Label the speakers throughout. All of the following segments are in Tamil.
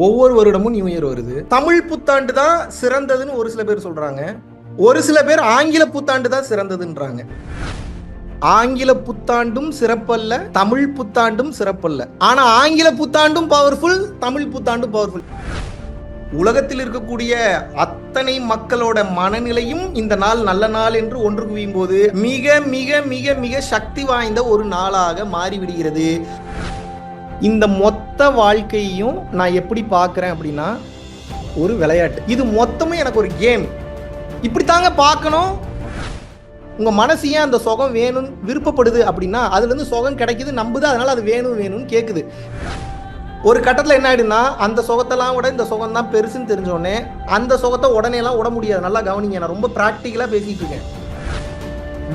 Speaker 1: ஒவ்வொரு வருடமும் நியூ இயர் வருது. தமிழ் புத்தாண்டு தான் சிறந்ததுன்னு ஒரு சில பேர் சொல்றாங்க. ஒரு சில பேர் ஆங்கில புத்தாண்டு தான் சிறந்ததுன்றாங்க. ஆங்கில புத்தாண்டும் சிறப்பல்ல, தமிழ் புத்தாண்டும் சிறப்பல்ல. ஆனா ஆங்கில புத்தாண்டும் பவர்ஃபுல், தமிழ் புத்தாண்டும் பவர்ஃபுல். உலகத்தில் இருக்கக்கூடிய அத்தனை மக்களோட மனநிலையும் இந்த நாள் நல்ல நாள் என்று ஒன்று குவியும் போது மிக மிக மிக மிக சக்தி வாய்ந்த ஒரு நாளாக மாறிவிடுகிறது. இந்த மொத்த வாழ்க்கையையும் நான் எப்படி பார்க்குறேன் அப்படின்னா ஒரு விளையாட்டு. இது மொத்தமும் எனக்கு ஒரு கேம். இப்படித்தாங்க பார்க்கணும். உங்கள் மனசு ஏன் அந்த சுகம் வேணும்னு விருப்பப்படுது அப்படின்னா அதுலேருந்து சுகம் கிடைக்குது, நம்புது, அதனால் அது வேணும் வேணும்னு கேட்குது. ஒரு கட்டத்தில் என்ன ஆகிடுன்னா அந்த சுகத்தெல்லாம் விட இந்த சுகம் தான் பெருசுன்னு தெரிஞ்சோடனே அந்த சுகத்தை உடனேலாம் விட முடியாது. நல்லா கவனிங்க, நான் ரொம்ப ப்ராக்டிக்கலாக பேசிகிட்டு இருக்கேன்.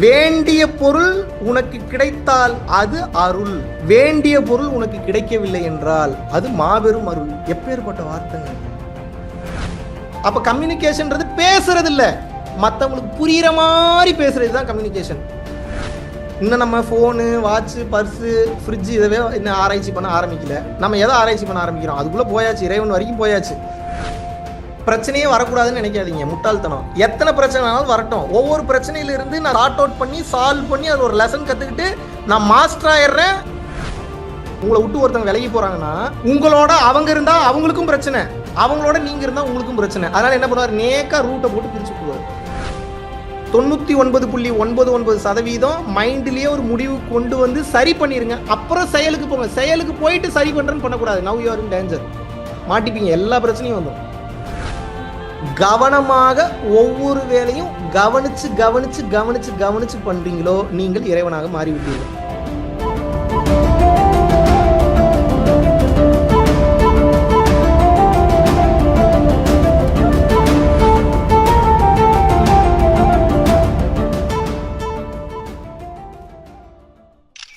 Speaker 1: வேண்டிய பொருள் உனக்கு கிடைத்தால் அது அருள், வேண்டிய பொருள் உனக்கு கிடைக்கவில்லை என்றால் அது மாபெரும் அருள். எப்பேற்பட்ட வார்த்தைங்க. அப்ப கம்யூனிகேஷன்ன்றது பேசுறது இல்ல, மற்றவங்களுக்கு புரியுற மாதிரி பேசுறது தான் கம்யூனிகேஷன். இன்னும் நம்ம ஃபோனு, வாட்சு, பர்ஸு, ஃப்ரிட்ஜு இதவே இன்னும் ஆராய்ச்சி பண்ண ஆரம்பிக்கல. நம்ம எதை ஆராய்ச்சி பண்ண ஆரம்பிக்கிறோம்? அதுக்குள்ளே போயாச்சு, இறைவன் வரைக்கும் போயாச்சு. பிரச்சனையே வரக்கூடாதுன்னு நினைக்காதீங்க, முட்டாள்தனம். எத்தனை பிரச்சனைனாலும் வரட்டும். ஒவ்வொரு பிரச்சனையிலிருந்து நான் சார்ட் அவுட் பண்ணி சால்வ் பண்ணி அது ஒரு லெசன் கற்றுக்கிட்டு நான் மாஸ்டர் ஆயிடுறேன். உங்களை விட்டு ஒருத்தவங்க விலகி போகிறாங்கன்னா உங்களோட அவங்க இருந்தால் அவங்களுக்கும் பிரச்சனை, அவங்களோட நீங்கள் இருந்தால் உங்களுக்கும் பிரச்சனை. அதனால் என்ன பண்ணுவார்? நேக்காக ரூட்டை போட்டு பிரிச்சு விடுவார். 99.99% மைண்ட்லேயே ஒரு முடிவு கொண்டு வந்து சரி பண்ணிடுங்க. அப்புறம் செயலுக்கு போங்க. செயலுக்கு போயிட்டு சரி பண்ணுறேன்னு பண்ணக்கூடாது. Now you are in danger. மாட்டிப்பீங்க, எல்லா பிரச்சனையும் வந்துடும். கவனமாக ஒவ்வொரு வேலையும் கவனிச்சு கவனிச்சு கவனிச்சு கவனிச்சு பண்றீங்களோ நீங்கள் இறைவனாக மாறிவிட்டீர்கள்.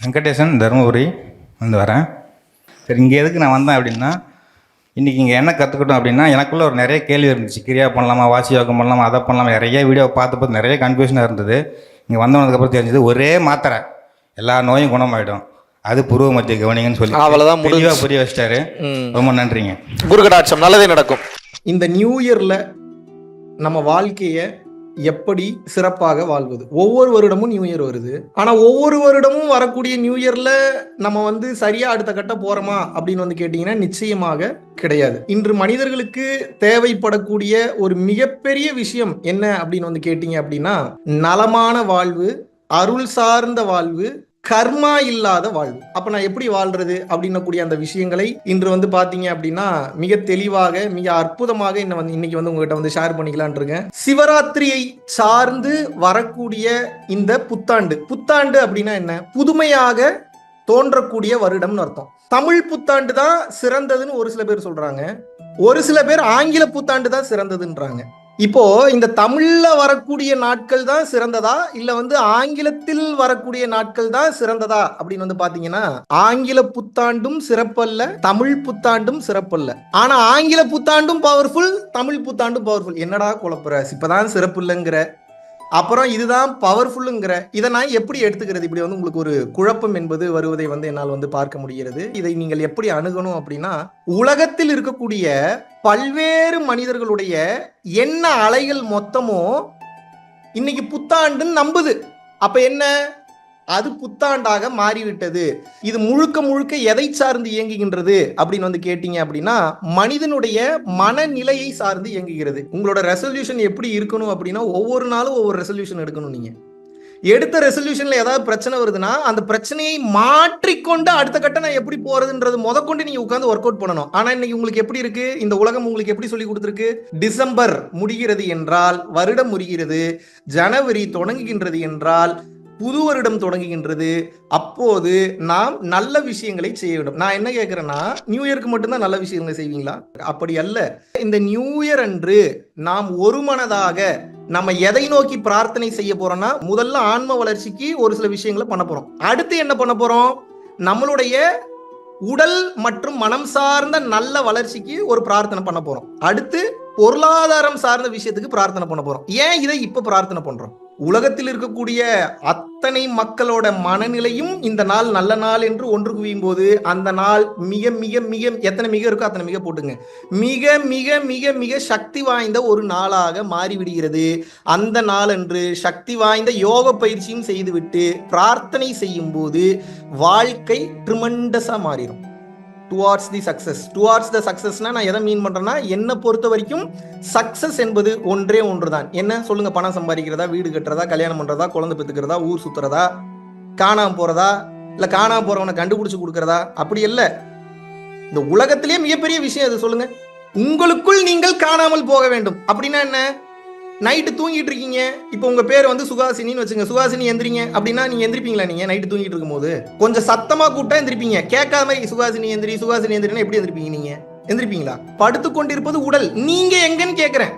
Speaker 2: வெங்கடேசன், தருமபுரி வந்து வரேன். சரி, இங்கே எதுக்கு நான் வந்தேன் அப்படின்னா, இன்றைக்கி இங்கே என்ன கற்றுக்கிட்டோம் அப்படின்னா, எனக்குள்ளே ஒரு நிறைய கேள்வி இருந்துச்சு. கிரியா பண்ணலாமா, வாசி யோகம் பண்ணலாமா, அதை பண்ணலாமா, நிறைய வீடியோ பார்த்து நிறைய கன்ஃபியூஷனாக இருந்தது. இங்கே வந்தவனதுக்கப்புறம் தெரிஞ்சது ஒரே மாத்திரை எல்லா நோயும் குணமாயிடும், அது புருவ மத்திய கவனிங்கன்னு சொல்லி அவ்வளோதான் தெளிவாக புரிய வச்சிட்டாரு. ரொம்ப நன்றிங்க.
Speaker 3: குருகடாட்சம், நல்லதே நடக்கும்.
Speaker 1: இந்த நியூ இயரில் நம்ம வாழ்க்கையை எப்படி சிறப்பாக வாழ்வது? ஒவ்வொரு வருடமும் நியூ இயர் வருது. ஆனா ஒவ்வொரு வருடமும் வரக்கூடிய நியூ இயர்ல நம்ம சரியா அடுத்த கட்ட போறோமா அப்படின்னு கேட்டீங்கன்னா நிச்சயமாக கிடையாது. இன்று மனிதர்களுக்கு தேவைப்படக்கூடிய ஒரு மிகப்பெரிய விஷயம் என்ன அப்படின்னு கேட்டீங்க அப்படின்னா நலமான வாழ்வு, அருள் சார்ந்த வாழ்வு, கர்மா இல்லாத வாழ்வு. அப்ப நான் எப்படி வாழ்றது அப்படின்னக்கூடிய அந்த விஷயங்களை இன்று பாத்தீங்க அப்படின்னா மிக தெளிவாக மிக அற்புதமாக இன்னைக்கு உங்ககிட்ட ஷேர் பண்ணிக்கலான் இருக்கேன். சிவராத்திரியை சார்ந்து வரக்கூடிய இந்த புத்தாண்டு அப்படின்னா என்ன? புதுமையாக தோன்றக்கூடிய வருடம்னு அர்த்தம். தமிழ் புத்தாண்டு தான் சிறந்ததுன்னு ஒரு சில பேர் சொல்றாங்க. ஒரு சில பேர் ஆங்கில புத்தாண்டு தான் சிறந்ததுன்றாங்க. இப்போ இந்த தமிழ்ல வரக்கூடிய நாட்கள் தான் சிறந்ததா இல்ல ஆங்கிலத்தில் வரக்கூடிய நாட்கள் தான் சிறந்ததா அப்படின்னு பாத்தீங்கன்னா ஆங்கில புத்தாண்டும் சிறப்பல்ல, தமிழ் புத்தாண்டும் சிறப்பல்ல. ஆனா ஆங்கில புத்தாண்டும் பவர்ஃபுல், தமிழ் புத்தாண்டும் பவர்ஃபுல். என்னடா குழப்பற? இப்பதான் சிறப்பு இல்லைங்கிற, அப்புறம் இதுதான் பவர்ஃபுல்லுங்கிற. இதை நான் எப்படி எடுத்துக்கிறது? இப்படி உங்களுக்கு ஒரு குழப்பம் என்பது வருவதை என்னால் பார்க்க முடிகிறது. இதை நீங்கள் எப்படி அணுகணும் அப்படின்னா உலகத்தில் இருக்கக்கூடிய பல்வேறு மனிதர்களுடைய என்ன அலைகள் மொத்தமும் இன்னைக்கு புத்தாண்டுன்னு நம்புது. அப்ப என்ன? அது புத்தாண்டாக மாறிவிட்டது. இது முழுக்க முழுக்க எதை சார்ந்து இயங்குகின்றது அப்படின்னு கேட்டீங்க அப்படின்னா மனிதனுடைய மனநிலையை சார்ந்து இயங்குகிறது. உங்களோட ரெசல்யூஷன் எப்படி இருக்கணும் அப்படின்னா ஒவ்வொரு நாளும் ஒவ்வொரு ரெசல்யூஷன் எடுக்கணும். நீங்க எடுத்த ரெசல்யூஷன்ல ஏதாவது பிரச்சனை வருதுன்னா அந்த பிரச்சனையை மாற்றிக்கொண்டு அடுத்த கட்ட நான் எப்படி போறதுன்றது முதற்கொண்டு நீங்க உட்கார்ந்து ஒர்க் அவுட் பண்ணணும். ஆனா இன்னைக்கு உங்களுக்கு எப்படி இருக்கு? இந்த உலகம் உங்களுக்கு எப்படி சொல்லி கொடுத்துருக்கு? டிசம்பர் முடிகிறது என்றால் வருடம் முடிகிறது, ஜனவரி தொடங்குகின்றது என்றால் புது வருடம் தொடங்குகின்றது. அப்போது நாம் நல்ல விஷயங்களை செய்ய வேண்டும். நான் என்ன கேட்கிறேன்னா நியூ இயருக்கு மட்டும்தான் நல்ல விஷயங்களை செய்வீங்களா? அப்படி அல்ல. இந்த நியூ இயர் அன்று நாம் ஒரு மனதாக நம்ம எதை நோக்கி பிரார்த்தனை செய்ய போறோம்னா முதல்ல ஆன்ம வளர்ச்சிக்கு ஒரு சில விஷயங்களை பண்ண போறோம். அடுத்து என்ன பண்ண போறோம்? நம்மளுடைய உடல் மற்றும் மனம் சார்ந்த நல்ல வளர்ச்சிக்கு ஒரு பிரார்த்தனை பண்ண போறோம். அடுத்து பொருளாதாரம் சார்ந்த விஷயத்துக்கு பிரார்த்தனை பண்ண போறோம். ஏன் இதை இப்ப பிரார்த்தனை பண்றோம்? உலகத்தில் இருக்கக்கூடிய அத்தனை மக்களோட மனநிலையும் இந்த நாள் நல்ல நாள் என்று ஒன்று குவியும் போது அந்த நாள் மிக மிக மிக எத்தனை மிக இருக்கோ அத்தனை மிக போட்டுங்க, மிக மிக மிக மிக சக்தி வாய்ந்த ஒரு நாளாக மாறிவிடுகிறது. அந்த நாளன்று சக்தி வாய்ந்த யோக பயிற்சியும் செய்துவிட்டு பிரார்த்தனை செய்யும் போது வாழ்க்கை ட்ரிமெண்டஸா மாறிடும். Towards the success. Towards the சக்சஸ்னா நான் எதை மீன் பண்றேன்னா, என்னை பொறுத்த வரைக்கும் சக்சஸ் என்பது ஒன்றே ஒன்றுதான். என்ன சொல்லுங்க? பணம் சம்பாதிக்கிறதா, வீடு கட்டுறதா, கல்யாணம் பண்றதா, குழந்தை பெற்றுக்கிறதா, ஊர் சுத்துறதா, காணாம போறதா, இல்ல காணாம போறவனை கண்டுபிடிச்சு கொடுக்கறதா? அப்படி இல்ல. இந்த உலகத்திலேயே மிகப்பெரிய விஷயம் அது. சொல்லுங்க, உங்களுக்குள் நீங்கள் காணாமல் போக வேண்டும். அப்படின்னா என்ன? நைட்டு தூங்கிட்டு இருக்கீங்க, இப்போ உங்க பேர் வந்து சுகாசினின்னு வச்சுங்க. சுகாசினி எந்திரிங்க அப்படின்னா நீங்க எந்திரிப்பீங்களா? நீங்க நைட்டு தூங்கிட்டு இருக்கும் போது கொஞ்சம் சத்தமா கூப்பிட்டா எந்திரிப்பீங்க. கேட்காத மாதிரி சுகாசினி எந்திரி, சுகாசினி எந்திரினா எப்படி எந்திரிப்பீங்க? நீங்க எந்திரிப்பீங்களா? படுத்து கொண்டிருப்பது உடல். நீங்க எங்கன்னு கேட்கிறேன்.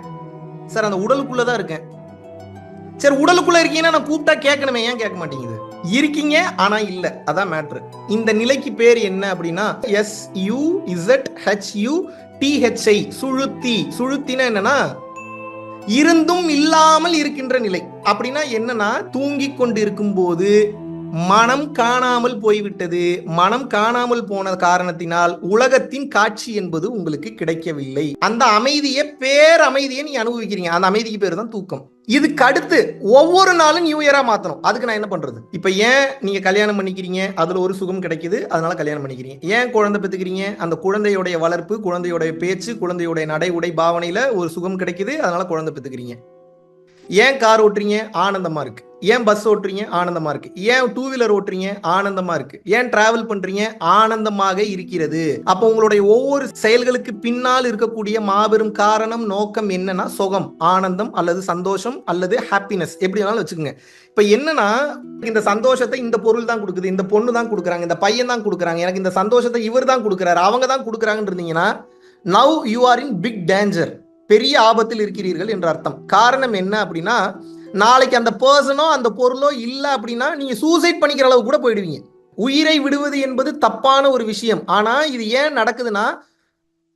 Speaker 1: சார் அந்த உடலுக்குள்ளதான் இருக்கேன். சரி, உடலுக்குள்ள இருக்கீங்கன்னா நான் கூப்பிட்டா கேட்கணுமே, ஏன் கேட்க மாட்டேங்குது? இருக்கீங்க ஆனா இல்ல. அதான் மேட்ரு. இந்த நிலைக்கு பேர் என்ன அப்படின்னா SUZHUTHI, சுழுத்தி. சுழுத்தினா என்னன்னா இருந்தும் இல்லாமல் இருக்கின்ற நிலை. அப்படின்னா என்னன்னா, தூங்கி கொண்டு இருக்கும் போது மனம் காணாமல் போய்விட்டது. மனம் காணாமல் போன காரணத்தினால் உலகத்தின் காட்சி என்பது உங்களுக்கு கிடைக்கவில்லை. அந்த அமைதியை, பேரமைதியை நீ அனுபவிக்கிறீங்க. அந்த அமைதிக்கு பேர் தான் தூக்கம். இதுக்கு அடுத்து ஒவ்வொரு நாளும் நியூ இயரா மாத்தணும். அதுக்கு நான் என்ன பண்றது? இப்ப ஏன் நீங்க கல்யாணம் பண்ணிக்கிறீங்க? அதுல ஒரு சுகம் கிடைக்குது, அதனால கல்யாணம் பண்ணிக்கிறீங்க. ஏன் குழந்தை பெற்றுக்கிறீங்க? அந்த குழந்தையோடைய வளர்ப்பு, குழந்தையோடைய பேச்சு, குழந்தையோடைய நடை உடை பாவனையில ஒரு சுகம் கிடைக்குது, அதனால குழந்தை பெற்றுக்கிறீங்க. ஏன் கார் ஓட்டுறீங்க? ஆனந்தமா இருக்கு. ஏன் பஸ் ஓட்டுறீங்க? ஆனந்தமா இருக்கு. ஏன் டூ வீலர் ஓட்டுறீங்க? ஆனந்தமா இருக்கு. ஏன் டிராவல் பண்றீங்க? ஆனந்தமாக இருக்கிறது. அப்போ உங்களுடைய ஒவ்வொரு செயல்களுக்கு பின்னால் இருக்கக்கூடிய மாபெரும் காரணம், நோக்கம் என்னன்னா சுகம், ஆனந்தம் அல்லது சந்தோஷம் அல்லது ஹாப்பினஸ், எப்படி வேணாலும் வச்சுக்கோங்க. இப்ப என்னன்னா, இந்த சந்தோஷத்தை இந்த பொருள் தான் கொடுக்குது, இந்த பொண்ணு தான் கொடுக்குறாங்க, இந்த பையன் தான் கொடுக்குறாங்க, எனக்கு இந்த சந்தோஷத்தை இவர் தான் கொடுக்குறாரு, அவங்க தான் கொடுக்குறாங்கன்னு இருந்தீங்கன்னா now you are in big danger. பெரிய ஆபத்தில் இருக்கிறீர்கள் என்ற அர்த்தம். காரணம் என்ன அப்படின்னா, நாளைக்கு அந்த பர்சனோ அந்த பொருளோ இல்லை அப்படின்னா நீங்க சூசைட் பண்ணிக்கிற அளவு கூட போயிடுவீங்க. உயிரை விடுவது என்பது தப்பான ஒரு விஷயம். ஆனா இது ஏன் நடக்குதுன்னா,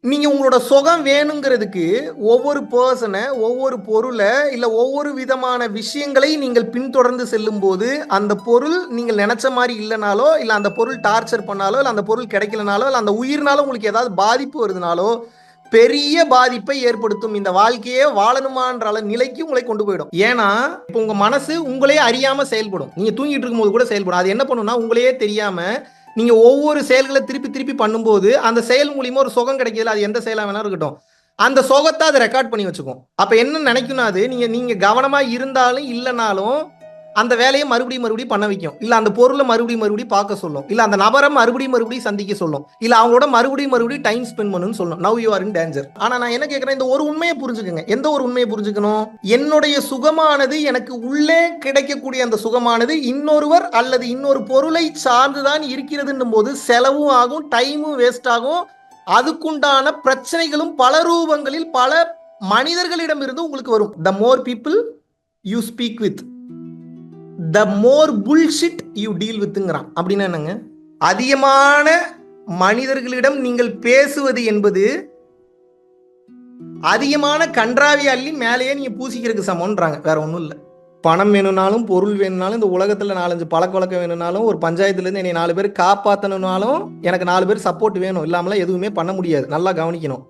Speaker 1: நீங்க உங்களோட சுகம் வேணுங்கிறதுக்கு ஒவ்வொரு பர்சனை, ஒவ்வொரு பொருளை, இல்ல ஒவ்வொரு விதமான விஷயங்களை நீங்கள் பின்தொடர்ந்து செல்லும் போது அந்த பொருள் நீங்கள் நினைச்ச மாதிரி இல்லைனாலோ, இல்ல அந்த பொருள் டார்ச்சர் பண்ணாலோ, இல்ல அந்த பொருள் கிடைக்கலனாலோ, இல்ல அந்த உயிர்னாலும் உங்களுக்கு ஏதாவது பாதிப்பு வருதுனாலோ பெரிய பாதிப்பை ஏற்படுத்தும். இந்த வாழ்க்கையே வாழணுமான்ற நிலைக்கு உங்களை கொண்டு போயிடும். ஏன்னா இப்போ உங்க மனசு உங்களையே அறியாம செயல்படும். நீங்க தூங்கிட்டு இருக்கும் போது கூட செயல்படும். அது என்ன பண்ணும்னா, உங்களையே தெரியாம நீங்க ஒவ்வொரு செயல்களை திருப்பி திருப்பி பண்ணும்போது அந்த செயல் மூலியமா ஒரு சுகம் கிடைக்குதுல, அது எந்த செயலா வேணா இருக்கட்டும், அந்த சுகத்தை அதை ரெக்கார்ட் பண்ணி வச்சுக்கும். அப்ப என்ன நினைக்கும்னா, அது நீங்க கவனமா இருந்தாலும் இல்லைனாலும் அந்த வேலையை மறுபடியும் பண்ண வைக்கும். இல்ல அந்த பொருளை மறுபடியும் பார்க்க சொல்லும். இல்ல அந்த நபரை மறுபடியும் சந்திக்க சொல்லும். இல்ல அவங்களோட மறுபடியும் டைம் ஸ்பெண்ட் பண்ணணும்னு சொல்லும். Now you are in danger. ஆனா நான் என்ன கேட்கிறேன், இந்த ஒரு உண்மையை புரிஞ்சுக்கங்க. எந்த ஒரு உண்மையை புரிஞ்சுக்கணும்? என்னுடைய சுகமானது, எனக்கு உள்ளே கிடைக்கக்கூடிய அந்த சுகமானது இன்னொருவர் அல்லது இன்னொரு பொருளை சார்ந்துதான் இருக்கிறதுன்னும் போது செலவும் ஆகும், டைமும் வேஸ்ட் ஆகும். அதுக்குண்டான பிரச்சனைகளும் பல ரூபங்களில் பல மனிதர்களிடமிருந்து உங்களுக்கு வரும். the more people you speak with, the more bullshit you deal with-ங்கறான். அப்படின்னா என்னங்க? அதிகமான மனிதர்களிடம் நீங்கள் பேசுவது என்பது அதிகமான கன்றாவி அள்ளி மேலேயே நீங்க பூசிக்கிறதுக்கு சமம்ன்றாங்க. வேற ஒன்றும் இல்லை. பணம் வேணும்னாலும், பொருள் வேணும்னாலும், இந்த உலகத்துல 4-5 பழக்க வழக்கம் வேணும்னாலும், ஒரு பஞ்சாயத்துல இருந்து என்னை 4 பேர் காப்பாற்றணும்னாலும் எனக்கு 4 பேர் சப்போர்ட் வேணும். இல்லாமலாம் எதுவுமே பண்ண முடியாது. நல்லா கவனிக்கணும்.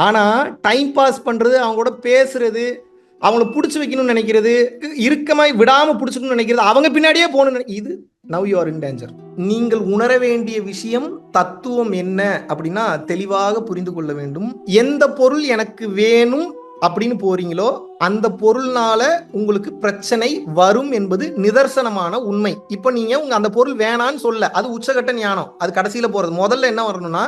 Speaker 1: ஆனா டைம் பாஸ் பண்றது, அவங்களோட பேசுறது, அவங்கள பிடிச்சி வைக்கணும்னு நினைக்கிறது, இருக்கமாய் விடாம பிடிச்சிக்கணும்னு நினைக்கிறது, அவங்க பின்னாடியே போகணும், இது now you are in danger. நீங்கள் உணர வேண்டிய விஷயம், தத்துவம் என்ன அப்படின்னா, தெளிவாக புரிந்து கொள்ள வேண்டும். எந்த பொருள் எனக்கு வேணும் அப்படின்னு போறீங்களோ அந்த பொருள்னால உங்களுக்கு பிரச்சனை வரும் என்பது நிதர்சனமான உண்மை. இப்ப நீங்க அந்த பொருள் வேணான்னு சொல்ல, அது உச்சகட்ட ஞானம். அது கடைசியில போறது. முதல்ல என்ன வரணும்னா,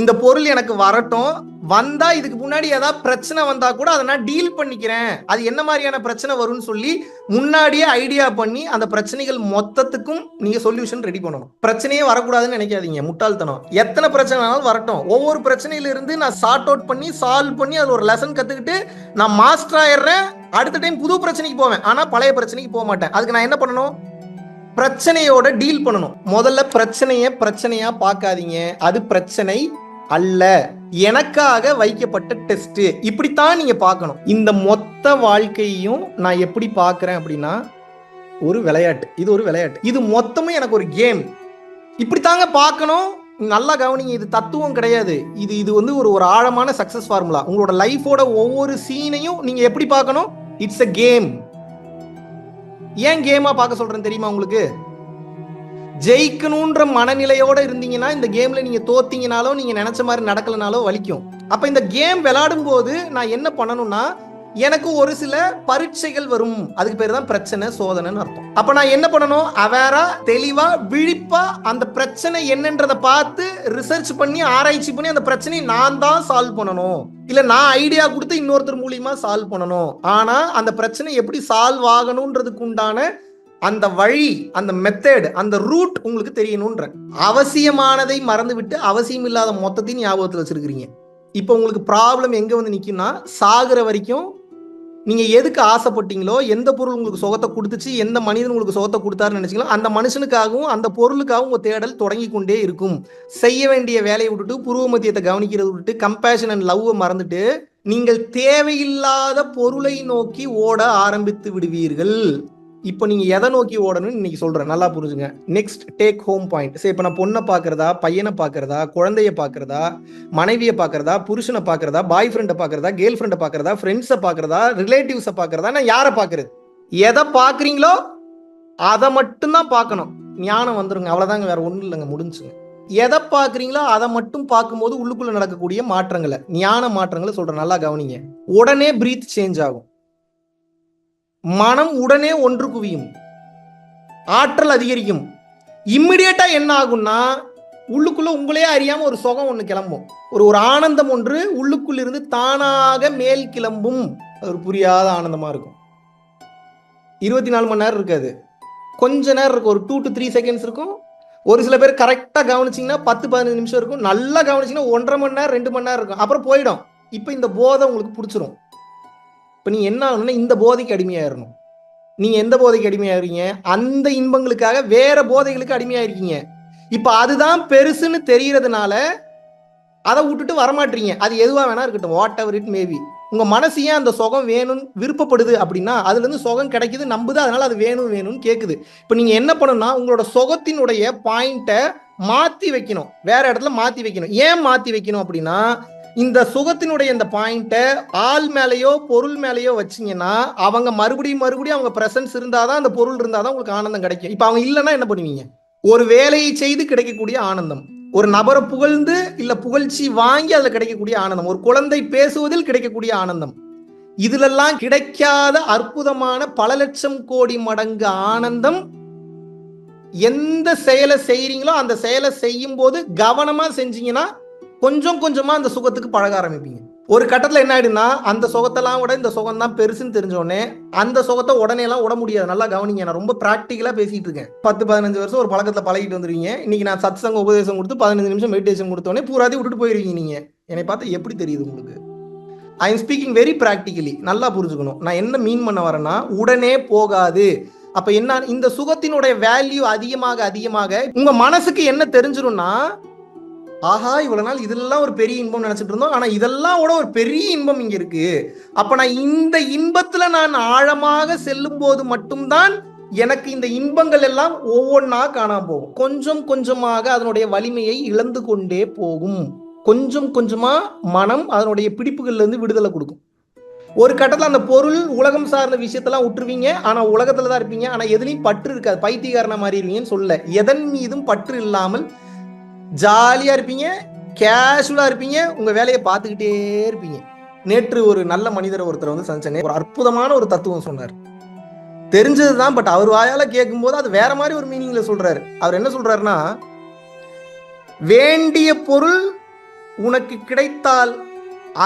Speaker 1: இந்த பொருள் எனக்கு வரட்டும், வந்தா இதுக்கு முன்னாடி ஏதாவது பிரச்சனை வந்தா கூட அதை நான் டீல் பண்ணிக்கிறேன், அது என்ன மாதிரியான பிரச்சனை வரும்னு சொல்லி முன்னாடியே ஐடியா பண்ணி அந்த பிரச்சனைகள் மொத்தத்துக்கும் நீங்க சொல்யூஷன் ரெடி பண்ணணும். பிரச்சனையே வரக்கூடாதுன்னு நினைக்காதீங்க, முட்டாள்தனம். எத்தனை பிரச்சனைனாலும் வரட்டும், ஒவ்வொரு பிரச்சனையில இருந்து நான் சார்ட் அவுட் பண்ணி சால்வ் பண்ணி அது ஒரு லெசன் கத்துக்கிட்டு நான் மாஸ்டர் ஆயிடுறேன். அடுத்த டைம் புது பிரச்சனைக்கு போவேன், ஆனா பழைய பிரச்சனைக்கு போக மாட்டேன். அதுக்கு நான் என்ன பண்ணணும்? பிரச்சனையோட டீல் பண்ணணும். முதல்ல பிரச்சனையா பார்க்காதீங்க. அது பிரச்சனை அல்ல, எனக்காக வைக்கப்பட்ட டெஸ்ட். இப்படித்தான் நீங்க பார்க்கணும். இந்த மொத்த வாழ்க்கையும் நான் எப்படி பார்க்கிறேன் அப்படின்னா, ஒரு விளையாட்டு, இது ஒரு விளையாட்டு, இது மொத்தமும் எனக்கு ஒரு கேம். இப்படித்தாங்க பார்க்கணும். நல்லா கவனிங்க, இது தத்துவம் கிடையாது. இது வந்து ஒரு ஆழமான சக்சஸ் ஃபார்முலா. உங்களோட லைஃபோட ஒவ்வொரு சீனையும் நீங்க எப்படி பார்க்கணும்? It's a game. ஏன் கேமா பார்க்க சொல்றேன் தெரியுமா உங்களுக்கு? ஜெயிக்கணும்ன்ற மனநிலையோட இருந்தீங்கன்னா இந்த கேம்ல நீங்க தோத்தீங்கனாலோ நீங்க நினைச்ச மாதிரி நடக்கலனாலோ வலிக்கும். அப்ப இந்த கேம் விளையாடும் போது நான் என்ன பண்ணணும்னா, எனக்கு ஒரு சில பரீட்சைகள் வரும். அதுக்கு பேர் தான் பிரச்சனை, சோதனைன்னு அர்த்தம். அப்ப நான் என்ன பண்ணணும்? அவேரா, தெளிவா, விழிப்பா அந்த பிரச்சனை என்னன்றதை பார்த்து ரிசர்ச் பண்ணி ஆராய்ச்சி பண்ணி அந்த பிரச்சனையை நான் தான் சால்வ் பண்ணணும். இல்ல நான் ஐடியா கொடுத்து இன்னொருத்தர் மூலியமா சால்வ் பண்ணணும். ஆனா அந்த பிரச்சனை எப்படி சால்வ் ஆகணும்ன்றதுக்கு உண்டான அந்த வழி, அந்த மெத்தட், அந்த ரூட் உங்களுக்கு தெரியணும்ன்ற. அவசியமானதை மறந்து விட்டு அவசியம் இல்லாத மொத்தத்தையும் ஞாபகத்தில் வச்சிருக்கிறீங்க. இப்போ உங்களுக்கு ப்ராப்ளம் எங்க வந்து நிக்கும்னா, சாகுற வரைக்கும் நீங்க எதுக்கு ஆசைப்பட்டீங்களோ, எந்த பொருள் உங்களுக்கு சுகத்தை கொடுத்துச்சு, எந்த மனிதன் உங்களுக்கு சுகத்தை கொடுத்தாருன்னு நினைச்சீங்களோ அந்த மனுஷனுக்காகவும் அந்த பொருளுக்காகவும் உங்க தேடல் தொடங்கி கொண்டே இருக்கும். செய்ய வேண்டிய வேலையை விட்டுட்டு, புருவ மத்தியத்தை கவனிக்கிறத விட்டுட்டு, கம்பேஷன் அண்ட் லவ்வை மறந்துட்டு நீங்கள் தேவையில்லாத பொருளை நோக்கி ஓட ஆரம்பித்து விடுவீர்கள். இப்போ நீங்க எதை நோக்கி ஓடணும்னு இன்னைக்கு சொல்றேன், நல்லா புரிஞ்சுங்க. Next take home point. சரி, இப்போ நான் பொண்ணை பார்க்கறதா, பையனை பார்க்கறதா, குழந்தைய பார்க்கறதா, மனைவியை பார்க்கறதா, புருஷனை பார்க்கறதா, பாய் ஃப்ரெண்டை பார்க்கறதா, கேர்ள் ஃப்ரெண்டை பார்க்கறதா, ஃப்ரெண்ட்ஸை பார்க்கறதா, ரிலேட்டிவ்ஸை பார்க்கறதா, நான் யாரை பார்க்கறது? எதை பார்க்குறீங்களோ அதை மட்டும்தான் பார்க்கணும். ஞானம் வந்துருங்க, அவ்வளோதாங்க, வேற ஒன்றும் இல்லைங்க, முடிஞ்சுங்க. எதை பார்க்குறீங்களோ அதை மட்டும் பார்க்கும்போது உள்ளுக்குள்ள நடக்கக்கூடிய மாற்றங்களை, ஞான மாற்றங்களை சொல்றேன், நல்லா கவனிங்க. உடனே பிரீத் சேஞ்ச் ஆகும், மனம் உடனே ஒன்று குவியும், ஆற்றல் அதிகரிக்கும். இம்மிடியேட்டா என்ன ஆகும்னா, உள்ளுக்குள்ள உங்களே அறியாம ஒரு சுகம் ஒன்று கிளம்பும், ஒரு ஆனந்தம் ஒன்று உள்ளுக்குள்ள இருந்து தானாக மேல் கிளம்பும். அது ஒரு புரியாத ஆனந்தமா இருக்கும். 24 மணி நேரம் இருக்காது, கொஞ்ச நேரம் இருக்கும், ஒரு 2 to 3 செகண்ட்ஸ் இருக்கும். ஒரு சில பேர் கரெக்டாக கவனிச்சிங்கன்னா 10-15 நிமிஷம் இருக்கும். நல்லா கவனிச்சிங்கன்னா 1.5 மணி நேரம் 2 மணி நேரம் இருக்கும், அப்புறம் போயிடும். இப்போ இந்த போதை உங்களுக்கு பிடிச்சிரும். இப்போ நீங்கள் என்ன ஆகணும்னா, இந்த போதைக்கு அடிமையாயிடணும். நீங்கள் எந்த போதைக்கு அடிமையாகிறீங்க? அந்த இன்பங்களுக்காக வேற போதைகளுக்கு அடிமையாயிருக்கீங்க. இப்போ அதுதான் பெருசுன்னு தெரியறதுனால அதை விட்டுட்டு வரமாட்டீங்க. அது எதுவாக வேணா இருக்கட்டும், வாட் எவர் இட் மேபி. உங்கள் மனசு ஏன் அந்த சுகம் வேணும்னு விருப்பப்படுது அப்படின்னா, அதுலேருந்து சுகம் கிடைக்குது, நம்புது, அதனால அது வேணும்னு கேட்குது. இப்போ நீங்கள் என்ன பண்ணணும்னா, உங்களோட சுகத்தினுடைய பாயிண்ட்டை மாற்றி வைக்கணும், வேற இடத்துல மாற்றி வைக்கணும். ஏன் மாற்றி வைக்கணும் அப்படின்னா, இந்த சுகத்தினுடைய இந்த பாயிண்ட்டை ஆள் மேலேயோ பொருள் மேலேயோ வச்சிங்கன்னா அவங்க மறுபடியும் அவங்க பிரசன்ஸ் இருந்தாதான், அந்த பொருள் இருந்தாதான் உங்களுக்கு ஆனந்தம் கிடைக்கும். இப்போ அவங்க இல்லைன்னா என்ன பண்ணுவீங்க? ஒரு வேலையை செய்து கிடைக்கக்கூடிய ஆனந்தம், ஒரு நபரை புகழ்ந்து இல்ல புகழ்ச்சி வாங்கி அதுல கிடைக்கக்கூடிய ஆனந்தம், ஒரு குழந்தை பேசுவதில் கிடைக்கக்கூடிய ஆனந்தம், இதுலெல்லாம் கிடைக்காத அற்புதமான பல லட்சம் கோடி மடங்கு ஆனந்தம் எந்த செயலை செய்யறீங்களோ அந்த செயலை செய்யும் போது கவனமா செஞ்சீங்கன்னா கொஞ்சம் கொஞ்சமா அந்த சுகத்துக்கு பழக ஆரம்பிப்பீங்க. ஒரு கட்டத்தில் என்ன ஆயிடுனா, அந்த சுகத்தெல்லாம் விட இந்த சுகம் தான் பெருசுன்னு தெரிஞ்சோடனே அந்த சுகத்தை உடனே எல்லாம் விட முடியாது. நல்லா கவனிங்க, நான் ரொம்ப பிராக்டிக்கலா பேசிட்டு இருக்கேன். 10-15 வருஷம் ஒரு பழக்கத்தில் பழகிட்டு வந்துருவீங்க. இன்னைக்கு நான் சத்சங்க உபதேசம் கொடுத்து 15 நிமிஷம் மெடிடேஷன் கொடுத்தோடனே பூராதி விட்டுட்டு போயிருவீங்க. நீங்க என்னை பார்த்து எப்படி தெரியுது உங்களுக்கு? I am speaking very practically. நல்லா புரிஞ்சுக்கணும் நான் என்ன மீன் பண்ண வரேன்னா, உடனே போகாது. அப்ப என்ன, இந்த சுகத்தினுடைய வேல்யூ அதிகமாக உங்க மனசுக்கு என்ன தெரிஞ்சிரும்னா, ஆஹா இவ்வளவு நாள் இதெல்லாம் ஒரு பெரிய இன்பம் நினைச்சிட்டு இருந்தோம், ஆனா இதெல்லாம் கூட ஒரு பெரிய இன்பம் இங்க இருக்கு. அப்ப நான் இந்த இன்பத்துல நான் ஆழமாக செல்லும் போது மட்டும்தான் எனக்கு இந்த இன்பங்கள் எல்லாம் ஒவ்வொன்றா காணாம போகும். கொஞ்சம் கொஞ்சமாக அதனுடைய வலிமையை இழந்து கொண்டே போகும். கொஞ்சம் கொஞ்சமா மனம் அதனுடைய பிடிப்புகள்ல இருந்து விடுதலை கொடுக்கும். ஒரு கட்டத்தில் அந்த பொருள் உலகம் சார்ந்த விஷயத்தெல்லாம் விட்டுருவீங்க, ஆனா உலகத்துல தான் இருப்பீங்க. ஆனா எதுலையும் பற்று இருக்காது, பைத்தியக்காரனா மாறிடுவீங்கன்னு சொல்ல. எதன் மீதும் பற்று இல்லாமல் ஜாலியா இருப்பீங்க, கேஷுவலா இருப்பீங்க, உங்க வேலையை பார்த்துக்கிட்டே இருப்பீங்க. நேற்று ஒரு நல்ல மனிதர் ஒருத்தர் வந்து சந்திச்சேன், ஒரு அற்புதமான ஒரு தத்துவம் சொன்னார். தெரிஞ்சதுதான், பட் அவர் வாயால கேட்கும் போது அது வேற மாதிரி ஒரு மீனிங்ல சொல்றாரு. அவர் என்ன சொல்றாருன்னா, வேண்டிய பொருள் உனக்கு கிடைத்தால்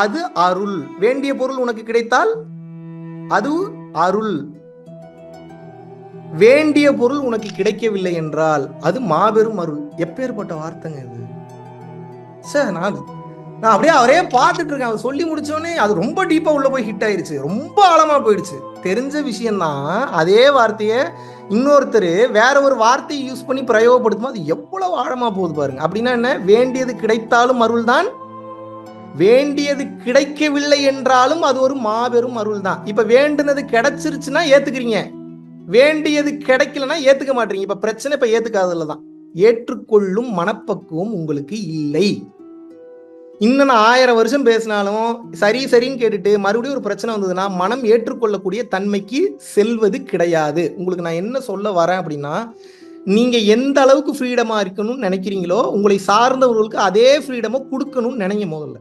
Speaker 1: அது அருள். வேண்டிய பொருள் உனக்கு கிடைத்தால் அது அருள். வேண்டிய பொருள் உனக்கு கிடைக்கவில்லை என்றால் அது மாபெரும் அருள். எப்பேற்பட்ட வார்த்தைங்க இது சார்! நான் அப்படியே அவரே பார்த்துட்டு இருக்கேன். அவர் சொல்லி முடிச்சோடனே அது ரொம்ப டீப்பா உள்ள போய் ஹிட் ஆயிருச்சு, ரொம்ப ஆழமா போயிடுச்சு. தெரிஞ்ச விஷயம்தான், அதே வார்த்தையை இன்னொருத்தர் வேற ஒரு வார்த்தையை யூஸ் பண்ணி பிரயோகப்படுத்தும் அது எவ்வளவு ஆழமா போகுது பாருங்க. அப்படின்னா என்ன, வேண்டியது கிடைத்தாலும் அருள் தான், வேண்டியது கிடைக்கவில்லை என்றாலும் அது ஒரு மாபெரும் அருள் தான். இப்ப வேண்டுனது கிடைச்சிருச்சுன்னா ஏத்துக்கிறீங்க, வேண்டியது கிடைக்கலன்னா ஏத்துக்க மாட்டீங்க. இப்ப பிரச்சனை இப்ப ஏத்துக்காததுலதான். ஏற்றுக்கொள்ளும் மனப்பக்குவம் உங்களுக்கு இல்லை. இன்னும் நான் 1000 வருஷம் பேசினாலும் சரி சரின்னு கேட்டுட்டு மறுபடியும் ஒரு பிரச்சனை வந்ததுன்னா மனம் ஏற்றுக்கொள்ளக்கூடிய தன்மைக்கு செல்வது கிடையாது. உங்களுக்கு நான் என்ன சொல்ல வரேன் அப்படின்னா, நீங்க எந்த அளவுக்கு ஃப்ரீடமா இருக்கணும்னு நினைக்கிறீங்களோ உங்களை சார்ந்தவர்களுக்கு அதே ஃப்ரீடமை கொடுக்கணும்னு நினைங்க. முதல்ல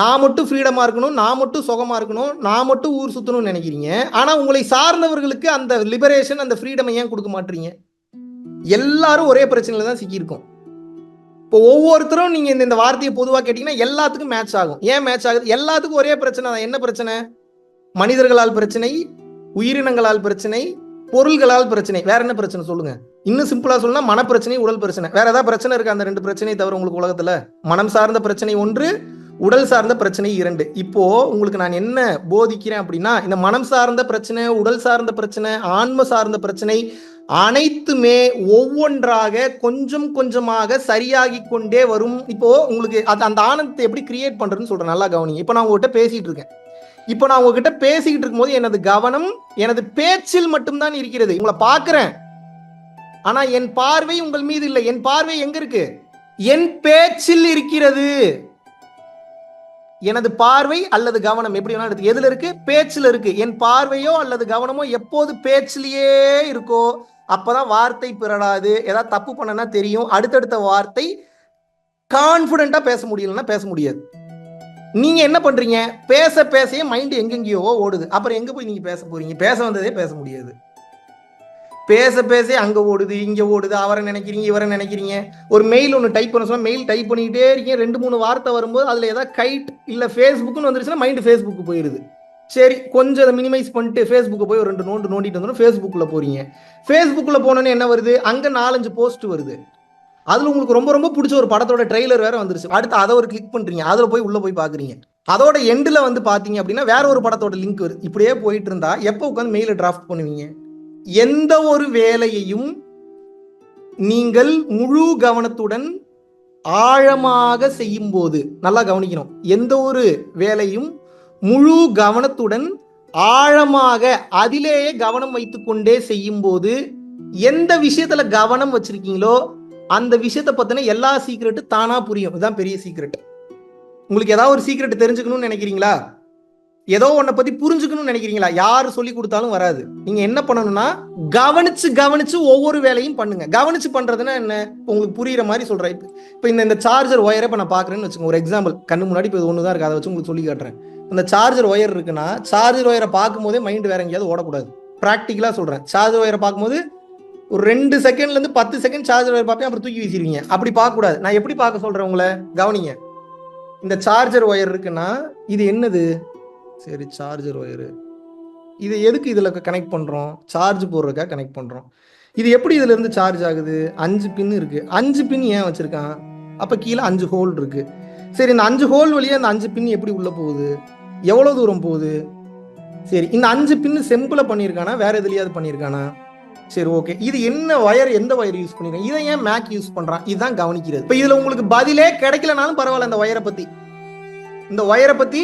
Speaker 1: நான் மட்டும் ஃப்ரீடமா இருக்கணும், நான் மட்டும் சுகமா இருக்கணும், நான் மட்டும் ஊர் சுத்தணும்னு நினைக்கிறீங்க. ஆனா உங்களை சார்ந்தவர்களுக்கு அந்த லிபரேஷன், அந்த ஃப்ரீடமை ஏன் கொடுக்க மாட்டீங்க? எல்லாரும் ஒரே பிரச்சனையில தான் சிக்கியிருக்கோம். இப்போ ஒவ்வொருத்தரும் நீங்க இந்த வார்த்தையை பொதுவாக கேட்டீங்கன்னா எல்லாத்துக்கும் மேட்ச் ஆகும். ஏன் மேட்ச் ஆகுது? எல்லாத்துக்கும் ஒரே பிரச்சனை தான். என்ன பிரச்சனை? மனிதர்களால் பிரச்சனை, உயிரினங்களால் பிரச்சனை, பொருள்களால் பிரச்சனை. வேற என்ன பிரச்சனை சொல்லுங்க? இன்னும் சிம்பிளா சொல்லணும்னா மனப்பிரச்சனை, உடல் பிரச்சனை. வேற ஏதாவது பிரச்சனை இருக்கு அந்த 2 பிரச்சனையை தவிர உங்களுக்கு உலகத்துல? மனம் சார்ந்த பிரச்சனை 1, உடல் சார்ந்த பிரச்சனை 2. இப்போ உங்களுக்கு நான் என்ன போதிக்கிறேன் அப்படின்னா, இந்த மனம் சார்ந்த பிரச்சனை, உடல் சார்ந்த பிரச்சனை, ஆன்ம சார்ந்த பிரச்சனை அனைத்துமே ஒவ்வொன்றாக கொஞ்சம் கொஞ்சமாக சரியாகி கொண்டே வரும். இப்போ உங்களுக்கு அந்த ஆனந்தத்தை எப்படி கிரியேட் பண்றதுன்னு சொல்றேன், நல்லா கவனிங்க. இப்போ நான் உங்ககிட்ட பேசிட்டு இருக்கேன். இப்போ நான் உங்ககிட்ட பேசிக்கிட்டு இருக்கும்போது எனது கவனம் எனது பேச்சில் மட்டும்தான் இருக்கிறது. உங்களை பார்க்கிறேன், ஆனா என் பார்வை உங்கள் மீது இல்லை. என் பார்வை எங்க இருக்கு? என் பேச்சில் இருக்கிறது. எனது பார்வை அல்லது கவனம் எப்படி வேணாலும் எடுத்து, எதுல இருக்கு? பேச்சில் இருக்கு. என் பார்வையோ அல்லது கவனமோ எப்போது பேச்சிலேயே இருக்கோ அப்பதான் வார்த்தை பிறடாது. ஏதாவது தப்பு பண்ணனா தெரியும், அடுத்தடுத்த வார்த்தை கான்பிடண்டா பேச முடியலன்னா பேச முடியாது. நீங்க என்ன பண்றீங்க? பேச பேச மைண்ட் எங்கெங்கயோ ஓடுது. அப்புறம் எங்க போய் நீங்க பேச போறீங்க? பேச வந்ததே பேச முடியாது. பேச பேச அங்க ஓடுது, இங்க ஓடுது, அவரை நினைக்கிறீங்க, இவரை நினைக்கிறீங்க. ஒரு மெயில் ஒன்று டைப் பண்ண சொன்னா மெயில் டைப் பண்ணிக்கிட்டே இருக்கீங்க. 2-3 வார்த்தை வரும்போது அதுல ஏதாவது கைட் இல்ல ஃபேஸ்புக்னு வந்துருச்சுன்னா மைண்ட் ஃபேஸ்புக்கு போயிருது. சரி, கொஞ்சம் அதை மினிமைஸ் பண்ணிட்டு ஃபேஸ்புக்கை போய் ஒரு 2 நோண்டு நோண்டிட்டு வந்தோம். ஃபேஸ்புக்கில் போறீங்க. ஃபேஸ்புக்கில் போனோன்னே என்ன வருது? அங்கே 4-5 போஸ்ட் வருது. அதில் உங்களுக்கு ரொம்ப ரொம்ப பிடிச்ச ஒரு படத்தோட ட்ரெய்லர் வேற வந்துருச்சு. அடுத்து அதை ஒரு கிளிக் பண்ணுறீங்க, அதில் போய் உள்ளே போய் பார்க்குறீங்க. அதோட எண்டில் வந்து பார்த்தீங்க அப்படின்னா வேற ஒரு படத்தோட லிங்க் வருது. இப்படியே போயிட்டு இருந்தா எப்போ உட்காந்து மெயிலை டிராஃப்ட் பண்ணுவீங்க? எந்த ஒரு வேலையையும் நீங்கள் முழு கவனத்துடன் ஆழமாக செய்யும் போது, நல்லா கவனிக்கணும், எந்த ஒரு வேலையும் முழு கவனத்துடன் ஆழமாக அதிலேயே கவனம் வைத்துக் கொண்டே செய்யும் போது எந்த விஷயத்துல கவனம் வச்சிருக்கீங்களோ அந்த விஷயத்தை பத்தின எல்லா சீக்ரெட்டும் தானா புரியும். இதுதான் பெரிய சீக்ரெட். உங்களுக்கு ஏதாவது ஒரு சீக்ரெட் தெரிஞ்சுக்கணும்னு நினைக்கிறீங்களா? ஏதோ ஒன்றை பத்தி புரிஞ்சுக்கணும்னு நினைக்கிறீங்களா? யாரு சொல்லி கொடுத்தாலும் வராது. நீங்க என்ன பண்ணணும்னா கவனிச்சு கவனிச்சு ஒவ்வொரு வேலையும் பண்ணுங்க. கவனிச்சு பண்றதுன்னா என்ன? உங்களுக்கு புரியுற மாதிரி சொல்றேன். இப்போ இந்த சார்ஜர் ஒயரை இப்போ நான் பாக்குறேன்னு வச்சுக்கோங்க. ஒரு எக்ஸாம்பிள் கண்ணு முன்னாடி இப்போ ஒன்று தான் இருக்கு, அதை வச்சு உங்களுக்கு சொல்லி காட்டுறேன். இந்த சார்ஜர் ஒயர் இருக்குன்னா சார்ஜர் ஒயரை பார்க்கும் போதே மைண்ட் வேற எங்கேயாவது ஓடக்கூடாது. ப்ராக்டிக்கலா சொல்றேன். சார்ஜர் ஒயரை பார்க்கும்போது ஒரு 2 செகண்ட்ல இருந்து 10 செகண்ட் சார்ஜர் ஒயர் பார்ப்பேன், அப்புறம் தூக்கி வீசிடுவீங்க. அப்படி பார்க்க கூடாது. நான் எப்படி பார்க்க சொல்றேன் உங்களை, கவனிங்க. இந்த சார்ஜர் ஒயர் இருக்குன்னா இது என்னது? சரி, சார்ஜர் ஒயரு. இது எதுக்கு இதில் கனெக்ட் பண்ணுறோம்? சார்ஜ் போடுறதுக்காக கனெக்ட் பண்ணுறோம். இது எப்படி இதுல இருந்து சார்ஜ் ஆகுது? 5 பின் இருக்கு. 5 பின் ஏன் வச்சிருக்கான்? அப்போ கீழே 5 ஹோல் இருக்கு. சரி, இந்த 5 ஹோல் வழியாக இந்த 5 பின் எப்படி உள்ள போகுது? எவ்வளோ தூரம் போகுது? சரி, இந்த 5 பின் செம்பில் பண்ணியிருக்கானா வேற எதுலையாவது பண்ணியிருக்கானா? சரி, ஓகே. இது என்ன வயர்? எந்த வயர் யூஸ் பண்ணிருக்கேன்? இதை ஏன் மேக் யூஸ் பண்றான்? இதுதான் கவனிக்கிறது. இப்போ இதுல உங்களுக்கு பதிலே கிடைக்கலனாலும் பரவாயில்ல. இந்த வயரை பத்தி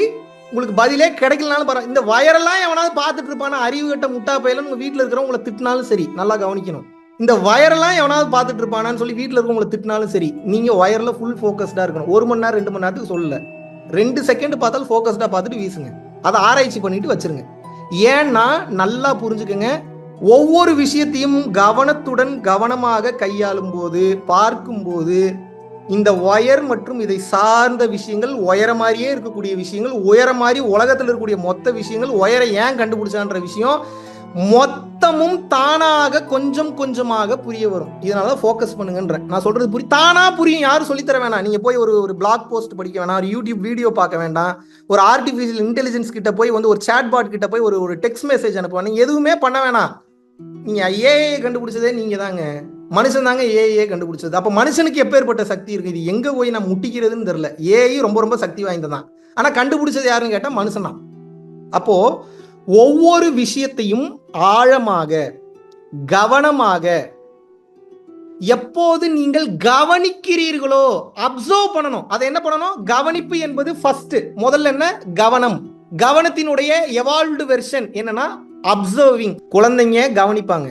Speaker 1: உங்களுக்கு பதிலே கிடைக்கலனாலும் பரவாயில்ல. இந்த வயரெல்லாம் எவனாவது பார்த்துட்டு இருப்பானா? அறிவு கட்ட முட்டா பையல உங்க வீட்டில் இருக்கிறவங்க உங்களை திட்டினாலும் சரி, நல்லா கவனிக்கணும். இந்த வயரெல்லாம் எவனாவது பார்த்துட்டு இருப்பானான்னு சொல்லி வீட்டில் இருக்கவங்களை திட்டினாலும் சரி, நீங்க வயர்ல ஃபுல் ஃபோக்கஸ்டா இருக்கணும். 1 மணி நேரம் 2 மணி நேரத்துக்கு சொல்லல, 2 செகண்ட் பார்த்தாலும் ஃபோக்கஸ்டா பார்த்துட்டு வீசுங்க. அதை ஆராய்ச்சி பண்ணிட்டு வச்சிருங்க. ஏன்னா நல்லா புரிஞ்சுக்கங்க, ஒவ்வொரு விஷயத்தையும் கவனத்துடன் கவனமாக கையாளும் போது, பார்க்கும் போது, இந்த ஒயர் மற்றும் இதை சார்ந்த விஷயங்கள், ஒயர மாதிரியே இருக்கக்கூடிய விஷயங்கள், உயர மாதிரி உலகத்தில் இருக்கக்கூடிய மொத்த விஷயங்கள், ஒயரை ஏன் கண்டுபிடிச்சான்ற விஷயம் மொத்தமும் தானாக கொஞ்சம் கொஞ்சமாக புரிய வரும். இதனால ஃபோக்கஸ் பண்ணுங்கன்றேன். நான் சொல்றது தானா புரியும். யாரும் சொல்லித்தர வேணாம். நீங்க போய் ஒரு பிளாக் போஸ்ட் படிக்க வேணாம், ஒரு யூடியூப் வீடியோ பார்க்க வேண்டாம், ஒரு ஆர்டிஃபிஷியல் இன்டெலிஜென்ஸ் கிட்ட போய் ஒரு சேட் பாட் கிட்ட போய் ஒரு டெக்ஸ்ட் மெசேஜ் அனுப்புவாங்க. நீங்க எதுவுமே பண்ண வேணாம். நீங்க ஏஐ கண்டுபிடிச்சதே நீங்க தாங்க. மனுஷன் தாங்க ஏஐ கண்டுபிடிச்சது. அப்ப மனுஷனுக்கு எப்பேற்பட்ட சக்தி இருக்கு? இது எங்க போய் நான் முட்டிக்கிறதுன்னு தெரியல. ஏஐ ரொம்ப ரொம்ப சக்தி வாய்ந்ததான். ஆனா கண்டுபிடிச்சது யாருன்னு கேட்டா மனுஷன் தான். அப்போ ஒவ்வொரு விஷயத்தையும் ஆழமாக கவனமாக எப்போது நீங்கள் கவனிக்கிறீர்களோ அப்சர்வ் பண்ணணும். அதை என்ன பண்ணணும்? கவனிப்பு என்பது ஃபர்ஸ்ட். முதல்ல என்ன? கவனம். கவனத்தினுடைய எவால்வ்டு வெர்ஷன் என்னன்னா அப்சர்விங். குழந்தைங்க கவனிப்பாங்க,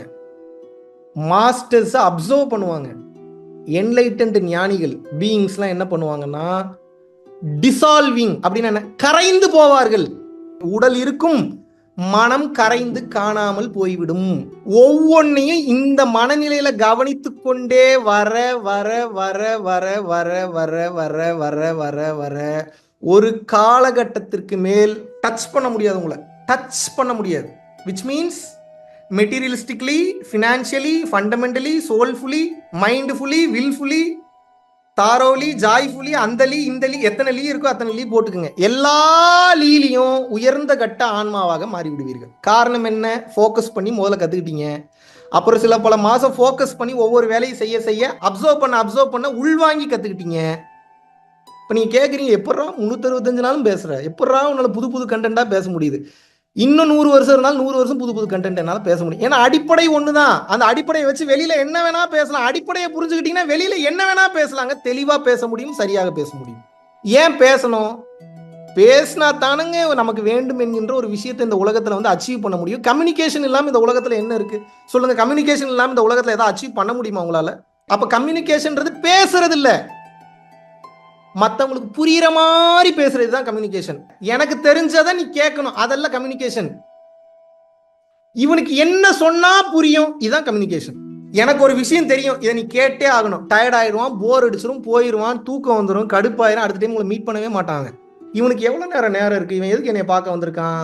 Speaker 1: மாஸ்டர்ஸ் அப்சர்வ் பண்ணுவாங்க. என்லைட்டன்ட் ஞானிகள் பீயிங்ஸ்லாம் என்ன பண்ணுவாங்கன்னா டிசால்விங் அப்படின்னா என்ன, கரைந்து போவார்கள். உடல் இருக்கும், மனம் கரைந்து காணாமல் போய்விடும். ஒவ்வொன்னையும் இந்த மனநிலையில கவனித்துக் கொண்டே வர வர வர வர வர வர வர வர வர வர ஒரு காலகட்டத்திற்கு மேல் டச் பண்ண முடியாது, உங்களை டச் பண்ண முடியாது. Which means materialistically, financially, fundamentally, soulfully, mindfully, wilfully, thoroughly, joyfully, அந்த லீ இந்த லீ, எத்தனை லீ இருக்கோ அத்தனை லீ போட்டுக்குங்க. எல்லா லீலையும் உயர்ந்த கட்ட ஆன்மாவாக மாறி விடுவீர்கள். காரணம் என்ன? ஃபோக்கஸ் பண்ணி முதல்ல கற்றுக்கிட்டீங்க. அப்புறம் சில பல மாதம் ஃபோக்கஸ் பண்ணி ஒவ்வொரு வேலையும் செய்ய செய்ய அப்சர்வ் பண்ண உள்வாங்கி கற்றுக்கிட்டீங்க. இப்போ நீங்கள் கேட்குறீங்க, எப்பட்றா 365 நாளும் பேசுகிற, எப்பட்றா உன்னால் புது புது கண்டென்ட்டாக பேச முடியுது? இன்னும் 100 வருஷம் இருந்தாலும் 100 வருஷம் புது புது கண்டென்ட் என்னால் பேச முடியும். ஏன்னா அடிப்படை ஒன்று தான். அந்த அடிப்படையை வச்சு வெளியில என்ன வேணா பேசலாம். அடிப்படையை புரிஞ்சுக்கிட்டீங்கன்னா வெளியில என்ன வேணா பேசலாங்க. தெளிவாக பேச முடியும், சரியாக பேச முடியும். ஏன் பேசணும்? பேசினா தானுங்க நமக்கு வேண்டும் என்கின்ற ஒரு விஷயத்தை இந்த உலகத்தில் வந்து அச்சீவ் பண்ண முடியும். கம்யூனிகேஷன் இல்லாமல் இந்த உலகத்தில் என்ன இருக்கு சொல்லுங்க? கம்யூனிகேஷன் இல்லாமல் இந்த உலகத்தில் ஏதாவது அச்சீவ் பண்ண முடியுமா உங்களால? அப்ப கம்யூனிகேஷன்ன்றது பேசுறது இல்லை, மற்றவங்களுக்கு புரியுற மாதிரி பேசுறது தான் கம்யூனிகேஷன். எனக்கு தெரிஞ்சதை நீ கேட்கணும், அதெல்லாம் கம்யூனிகேஷன். இவனுக்கு என்ன சொன்னா புரியும், இதுதான் கம்யூனிகேஷன். எனக்கு ஒரு விஷயம் தெரியும், இதை நீ கேட்டே ஆகணும். டயர்ட் ஆயிடுவான், போர் அடிச்சிடும், போயிடுவான், தூக்கம் வந்துடும், கடுப்பாயிரும், அடுத்த டைம் உங்களை மீட் பண்ணவே மாட்டாங்க. இவனுக்கு எவ்வளவு நேரம் இருக்கு, இவன் எதுக்கு என்னை பார்க்க வந்திருக்கான்?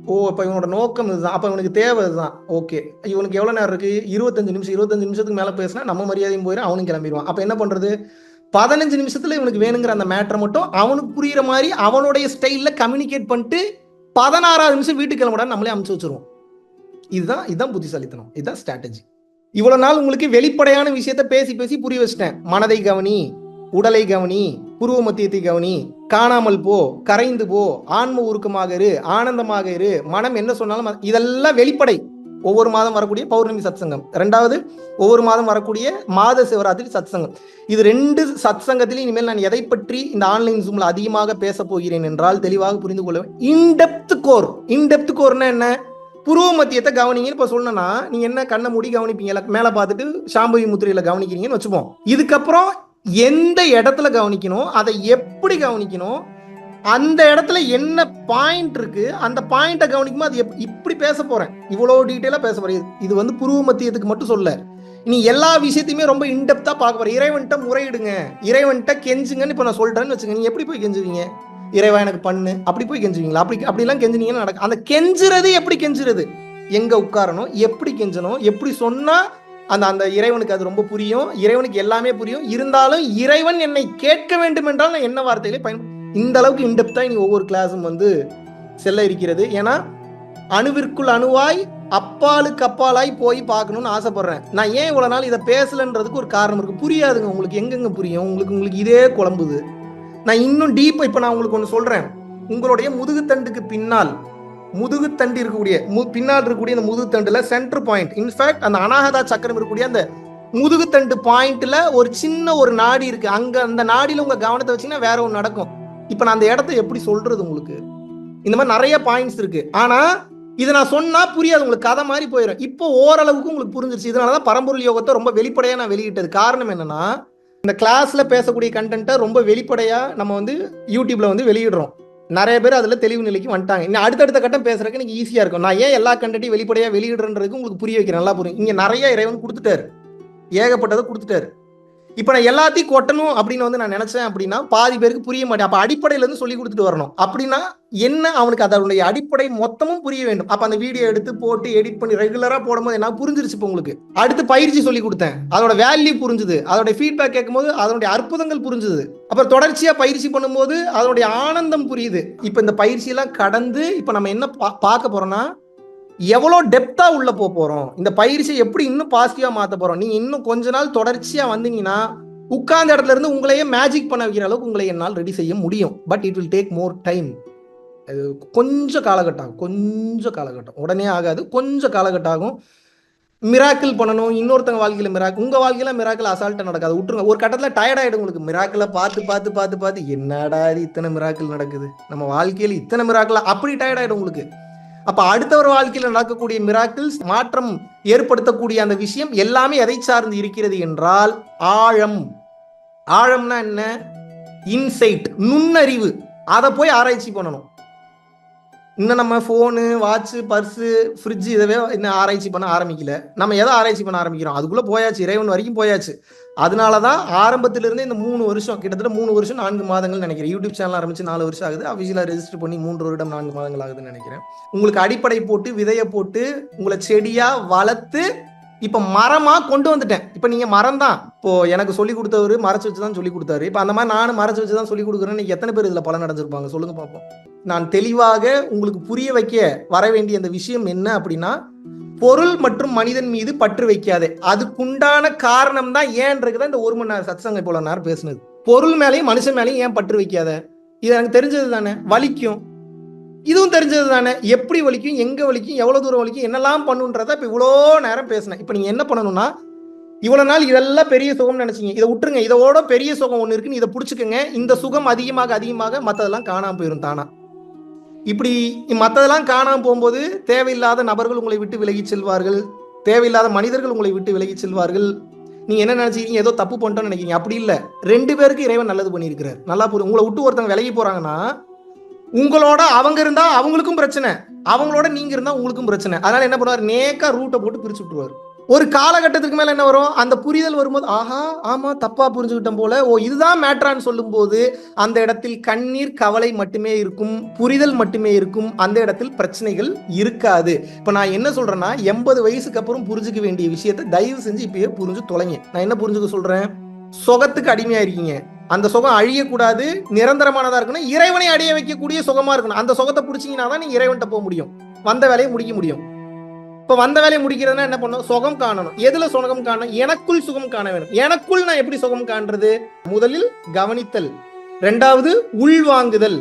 Speaker 1: ஓ, இப்போ இவனோட நோக்கம் இதுதான், அப்போ இவனுக்கு தேவை இதுதான். ஓகே, இவனுக்கு எவ்வளோ நேரம் இருக்கு? 25 நிமிஷத்துக்கு மேலே பேசினா நம்ம மரியாதையும் போயிடும், அவனும் கிளம்பிடுவான். அப்போ என்ன பண்றது? 15 நிமிஷத்துல இவனுக்கு வேணுங்கிற அந்த மேட்டரை மட்டும் அவனுக்கு புரியுற மாதிரி அவனுடைய ஸ்டைல்ல கம்யூனிகேட் பண்ணிட்டு 16வது நிமிஷம் வீட்டுக்கு கிளம்புடான்னு நம்மளே அமுச்சு வச்சிருவோம். இதுதான் புத்திசாலித்தனம், இதுதான் ஸ்ட்ராட்டஜி. இவ்வளவு நாள் உங்களுக்கு வெளிப்படையான விஷயத்த பேசி பேசி புரிய வச்சிட்டேன். மனதை கவனி, உடலை கவனி, புருவ மத்தியத்தை கவனி, காணாமல் போ, கரைந்து போ, ஆன்ம உருக்கமாக இரு, ஆனந்தமாக இரு, மனம் என்ன சொன்னாலும் இதெல்லாம் வெளிப்படை. ஒவ்வொரு மாதம் வரக்கூடிய பௌர்ணமி சத்சங்கம், 2வது ஒவ்வொரு மாதம் வரக்கூடிய மாத சிவராத்திரி சத்சங்கம். இது 2 சத்சங்கத்திலும் இனிமேல் நான் எதை பற்றி இந்த ஆன்லைன் ஜூம்ல அதிகமாக பேச போகிறேன் என்றால் தெளிவாக புரிந்து கொள்வேன். இன்டெப்த் கோர்னா என்ன? புருவ மத்தியத்தை கவனிங்கன்னு இப்ப சொல்லணும்னா நீங்க என்ன கண்ணை மூடி கவனிப்பீங்க, மேல பார்த்துட்டு சாம்பவி முத்திரையில கவனிக்கிறீங்கன்னு வச்சுப்போம். இதுக்கப்புறம் எந்த இடத்துல கவனிக்கணும், அதை எப்படி கவனிக்கணும், அந்த இடத்துல என்ன பாயிண்ட் இருக்கு, அந்த பாயிண்ட கவனிக்கும்போது அது இப்படி பேச போறேன், இவ்வளவு டீட்டெயிலா பேச போறேன். இது வந்து புருவ மத்தியத்துக்கு மட்டும் சொல்ல, நீ எல்லா விஷயத்தையுமே ரொம்ப இன்டெப்தா பார்க்க போற. இறைவன்ட்ட முறையிடுங்க, இறைவன்ட்ட கெஞ்சுங்கன்னு இப்ப நான் சொல்றேன்னு வச்சுங்க. நீங்க எப்படி போய் கெஞ்சுவீங்க? இறைவா எனக்கு பண்ணு, அப்படி போய் கெஞ்சுவீங்களா? அப்படிலாம் கெஞ்சுனீங்கன்னா நடக்கும். அந்த கெஞ்சுறது எப்படி கெஞ்சுறது, எங்க உட்காரணும், எப்படி கெஞ்சணும், எப்படி சொன்னா அந்த இறைவனுக்கு அது ரொம்ப புரியும். இறைவனுக்கு எல்லாமே புரியும். இருந்தாலும் இறைவன் என்னை கேட்க வேண்டும் என்றால் நான் என்ன வார்த்தைகளை பயன்படுத்த, இந்த அளவுக்கு இன்டெப்தா நீ ஒவ்வொரு கிளாஸும் வந்து செல்ல இருக்கிறது. ஏன்னா அணுவிற்குள் அணுவாய் அப்பாலுக்கு அப்பாலாய் போய் பார்க்கணும்னு ஆசைப்படுறேன். நான் ஏன் இவ்வளவு நாள் இதை பேசலன்றதுக்கு ஒரு காரணம் இருக்கு. புரியாதுங்க உங்களுக்கு, எங்கெங்க புரியும் உங்களுக்கு இதே குழம்புது. நான் இன்னும் டீப்பா இப்ப நான் உங்களுக்கு ஒன்று சொல்றேன். உங்களுடைய முதுகுத்தண்டுக்கு பின்னால், முதுகுத்தண்டு இருக்கக்கூடிய பின்னால் இருக்கக்கூடிய அந்த முதுகுத்தண்டுல சென்டர் பாயிண்ட், இன்ஃபேக்ட் அந்த அனாகதா சக்கரம் இருக்கக்கூடிய அந்த முதுகுத்தண்டு பாயிண்ட்ல ஒரு சின்ன ஒரு நாடி இருக்கு. அங்க அந்த நாடியில உங்க கவனத்தை வச்சீங்கன்னா வேற ஒன்று நடக்கும். இப்ப நான் அந்த இடத்த எப்படி சொல்றது உங்களுக்கு? இந்த மாதிரி நிறைய பாயிண்ட்ஸ் இருக்கு. ஆனா இதை நான் சொன்னா புரியாது உங்களுக்கு, கதை மாதிரி போயிடும். இப்போ ஓரளவுக்கு உங்களுக்கு புரிஞ்சிருச்சு. இதனாலதான் பரம்பொருள் யோகத்தை ரொம்ப வெளிப்படையா நான் வெளியிட்டது. காரணம் என்னன்னா, இந்த கிளாஸ்ல பேசக்கூடிய கண்டென்ட்டை ரொம்ப வெளிப்படையா நம்ம வந்து யூடியூப்ல வந்து வெளியிடுறோம். நிறைய பேர் அதுல தெளிவு நிலைக்கு வந்துட்டாங்க. இன்னும் அடுத்தடுத்த கட்டம் பேசுறதுக்கு எனக்கு ஈஸியா இருக்கும். நான் ஏன் எல்லா கண்டென்ட்டையும் வெளிப்படையா வெளியிடுறதுக்கு உங்களுக்கு புரிய வைக்கிறேன், நல்லா புரியும். இங்க நிறைய இறைவன் கொடுத்துட்டாரு, ஏகப்பட்டதை கொடுத்துட்டாரு. இப்ப நான் எல்லாத்தையும் கொட்டணும் அப்படின்னு வந்து நான் நினைச்சேன் அப்படின்னா பாதி பேருக்கு புரிய மாட்டேன். அப்ப அடிப்படையில இருந்து சொல்லி கொடுத்துட்டு வரணும். அப்படின்னா என்ன, அவனுக்கு அதனுடைய அடிப்படை மொத்தமும் புரிய வேண்டும். அப்ப அந்த வீடியோ எடுத்து போட்டு எடிட் பண்ணி ரெகுலரா போடும்போது என்ன புரிஞ்சிருச்சு இப்போ உங்களுக்கு. அடுத்து பயிற்சி சொல்லி கொடுத்தேன், அதோட வேல்யூ புரிஞ்சுது. அதோட ஃபீட்பேக் கேட்கும்போது அதனுடைய அற்புதங்கள் புரிஞ்சுது. அப்புறம் தொடர்ச்சியா பயிற்சி பண்ணும்போது அதனுடைய ஆனந்தம் புரியுது. இப்ப இந்த பயிற்சியெல்லாம் கடந்து இப்ப நம்ம என்ன பார்க்க போறோம்னா, எவ்வளோ டெப்தா உள்ள போறோம், இந்த பயிற்சியை எப்படி இன்னும் பாசிட்டிவா மாற்ற போறோம். நீங்க இன்னும் கொஞ்ச நாள் தொடர்ச்சியா வந்தீங்கன்னா உட்கார்ந்த இடத்துல இருந்து உங்களையே மேஜிக் பண்ண வைக்கிற அளவுக்கு உங்களை என்னால் ரெடி செய்ய முடியும். But it will take more time. கொஞ்சம் காலகட்டம், உடனே ஆகாது, கொஞ்சம் காலகட்டம் ஆகும். மிராக்கிள் பண்ணணும், இன்னொருத்தங்க வாழ்க்கையில மிராக்கிள், உங்க வாழ்க்கையில மிராக்கிள் அசால்ட்டா நடக்காது, விட்டுருங்க. ஒரு கட்டத்துல டயர்ட் ஆயிடும் உங்களுக்கு. மிராக்கிளை பார்த்து என்னடா இது இத்தனை மிராக்கிள் நடக்குது நம்ம வாழ்க்கையில, இத்தனை மிராக்கிள், அப்படி டயர்ட் ஆயிடும் உங்களுக்கு. அப்ப அடுத்தவர் வாழ்க்கையில் நடக்கக்கூடிய மிராக்கிள்ஸ், மாற்றம் ஏற்படுத்தக்கூடிய அந்த விஷயம் எல்லாமே எதை சார்ந்து இருக்கிறது என்றால் ஆழம். ஆழம்னா என்ன? இன்சைட், நுண்ணறிவு. அதை போய் ஆராய்ச்சி பண்ணணும். இன்னும் நம்ம ஃபோனு, வாட்சு, பர்ஸு, ஃப்ரிட்ஜு இதவே இன்னும் ஆராய்ச்சி பண்ண ஆரம்பிக்கல. நம்ம எதை ஆராய்ச்சி பண்ண ஆரம்பிக்கிறோம்? அதுக்குள்ளே போயாச்சு, இறைவன் வரைக்கும் போயாச்சு. அதனால தான் ஆரம்பத்திலிருந்து இந்த 3 வருஷம், கிட்டத்தட்ட 3 வருஷம் 4 மாதங்கள் நினைக்கிறேன். யூடியூப் சேனல் ஆரம்பிச்சு 4 வருஷம் ஆகுது. அஃபிஷியலாக ரெஜிஸ்டர் பண்ணி 3 வருடம் 4 மாதங்கள் ஆகுதுன்னு நினைக்கிறேன். உங்களுக்கு அடிப்படை போட்டு, விதையை போட்டு, உங்களை செடியாக வளர்த்து இப்போ மரமாக கொண்டு வந்துட்டேன். இப்போ நீங்கள் மரம் தான். இப்போது எனக்கு சொல்லிக் கொடுத்தவர் மறைச்சு வச்சு தான் சொல்லிக் கொடுத்தாரு. இப்போ அந்த மாதிரி நானும் மறைச்சு வச்சு தான் சொல்லிக் கொடுக்குறேன்னு எத்தனை பேர் இதில் பலன் அடைஞ்சிருப்பாங்க சொல்லுங்கள் பார்ப்போம். நான் தெளிவாக உங்களுக்கு புரிய வைக்க வர வேண்டிய அந்த விஷயம் என்ன அப்படின்னா, பொருள் மற்றும் மனிதன் மீது பற்று வைக்காதே. அதுக்குண்டான காரணம் தான் ஏன்றதுதான் இந்த 1 மணி நேரம் சத்சங்கம் இப்போ நேரம் பேசுனது. பொருள் மேலேயும் மனுஷன் மேலேயும் ஏன் பற்று வைக்காத? இது எனக்கு தெரிஞ்சது தானே. வலிக்கும், இதுவும் தெரிஞ்சது தானே. எப்படி வலிக்கும், எங்க வலிக்கும், எவ்வளவு தூரம் வலிக்கும், என்னெல்லாம் பண்ணுன்றத இப்போ இவ்வளோ நேரம் பேசினேன். இப்போ நீங்க என்ன பண்ணணும்னா, இவ்வளவு நாள் இதெல்லாம் பெரிய சுகம் நினைச்சீங்க, இதை விட்டுருங்க. இதோட பெரிய சுகம் ஒன்று இருக்குன்னு இதை பிடிச்சிக்கங்க. இந்த சுகம் அதிகமாக அதிகமாக மற்றதெல்லாம் காணாம போயிடும் தானா. இப்படி மற்றதெல்லாம் காணாமல் போகும்போது தேவையில்லாத நபர்கள் உங்களை விட்டு விலகி செல்வார்கள், தேவையில்லாத மனிதர்கள் உங்களை விட்டு விலகி செல்வார்கள். நீங்க என்ன நினைச்சிருக்கீங்க, ஏதோ தப்பு பண்ணிட்டோன்னு நினைக்கிறீங்க. அப்படி இல்லை. 2 பேருக்கு இறைவன் நல்லது பண்ணியிருக்கிறார். நல்லா புரியும். உங்களை விட்டு ஒருத்தவங்க விலகி போறாங்கன்னா, உங்களோட அவங்க இருந்தா அவங்களுக்கும் பிரச்சனை, அவங்களோட நீங்க இருந்தா உங்களுக்கும் பிரச்சனை. அதனால என்ன பண்ணுவார், நேக்கா ரூட்டை போட்டு பிரிச்சு விட்டுருவார். ஒரு காலகட்டத்துக்கு மேல என்ன வரும், அந்த புரிதல் வரும்போது, ஆஹா ஆமா தப்பா புரிஞ்சுக்கிட்டோம் போல, ஓ இதுதான் மேட்ரான்னு சொல்லும் போது அந்த இடத்தில் கண்ணீர் கவலை மட்டுமே இருக்கும், புரிதல் மட்டுமே இருக்கும். அந்த இடத்தில் பிரச்சனைகள் இருக்காது. இப்ப நான் என்ன சொல்றேன்னா, 80 வயசுக்கு அப்புறம் புரிஞ்சுக்க வேண்டிய விஷயத்தை தயவு செஞ்சு இப்பயே புரிஞ்சு தொலைங்க. நான் என்ன புரிஞ்சுக்க சொல்றேன், சுகத்துக்கு அடிமையா இருக்கீங்க. அந்த சுகம் அழியக்கூடாது, நிரந்தரமானதா இருக்கணும், இறைவனை அடைய வைக்கக்கூடிய சுகமா இருக்கணும். அந்த சுகத்தை பிடிச்சிங்கன்னா தான் நீங்க இறைவன்கிட்ட போக முடியும், வந்த வேலையை முடிக்க முடியும். இப்ப வந்த வேலையை முடிக்கிறதுனா என்ன பண்ணும், சுகம் காணணும். எதுல சுகம் காணணும்? எனக்குள் சுகம் காண வேணும். எனக்குள் நான் எப்படி சுகம் காண்றது? முதலில் கவனித்தல், 2வது உள்வாங்குதல்,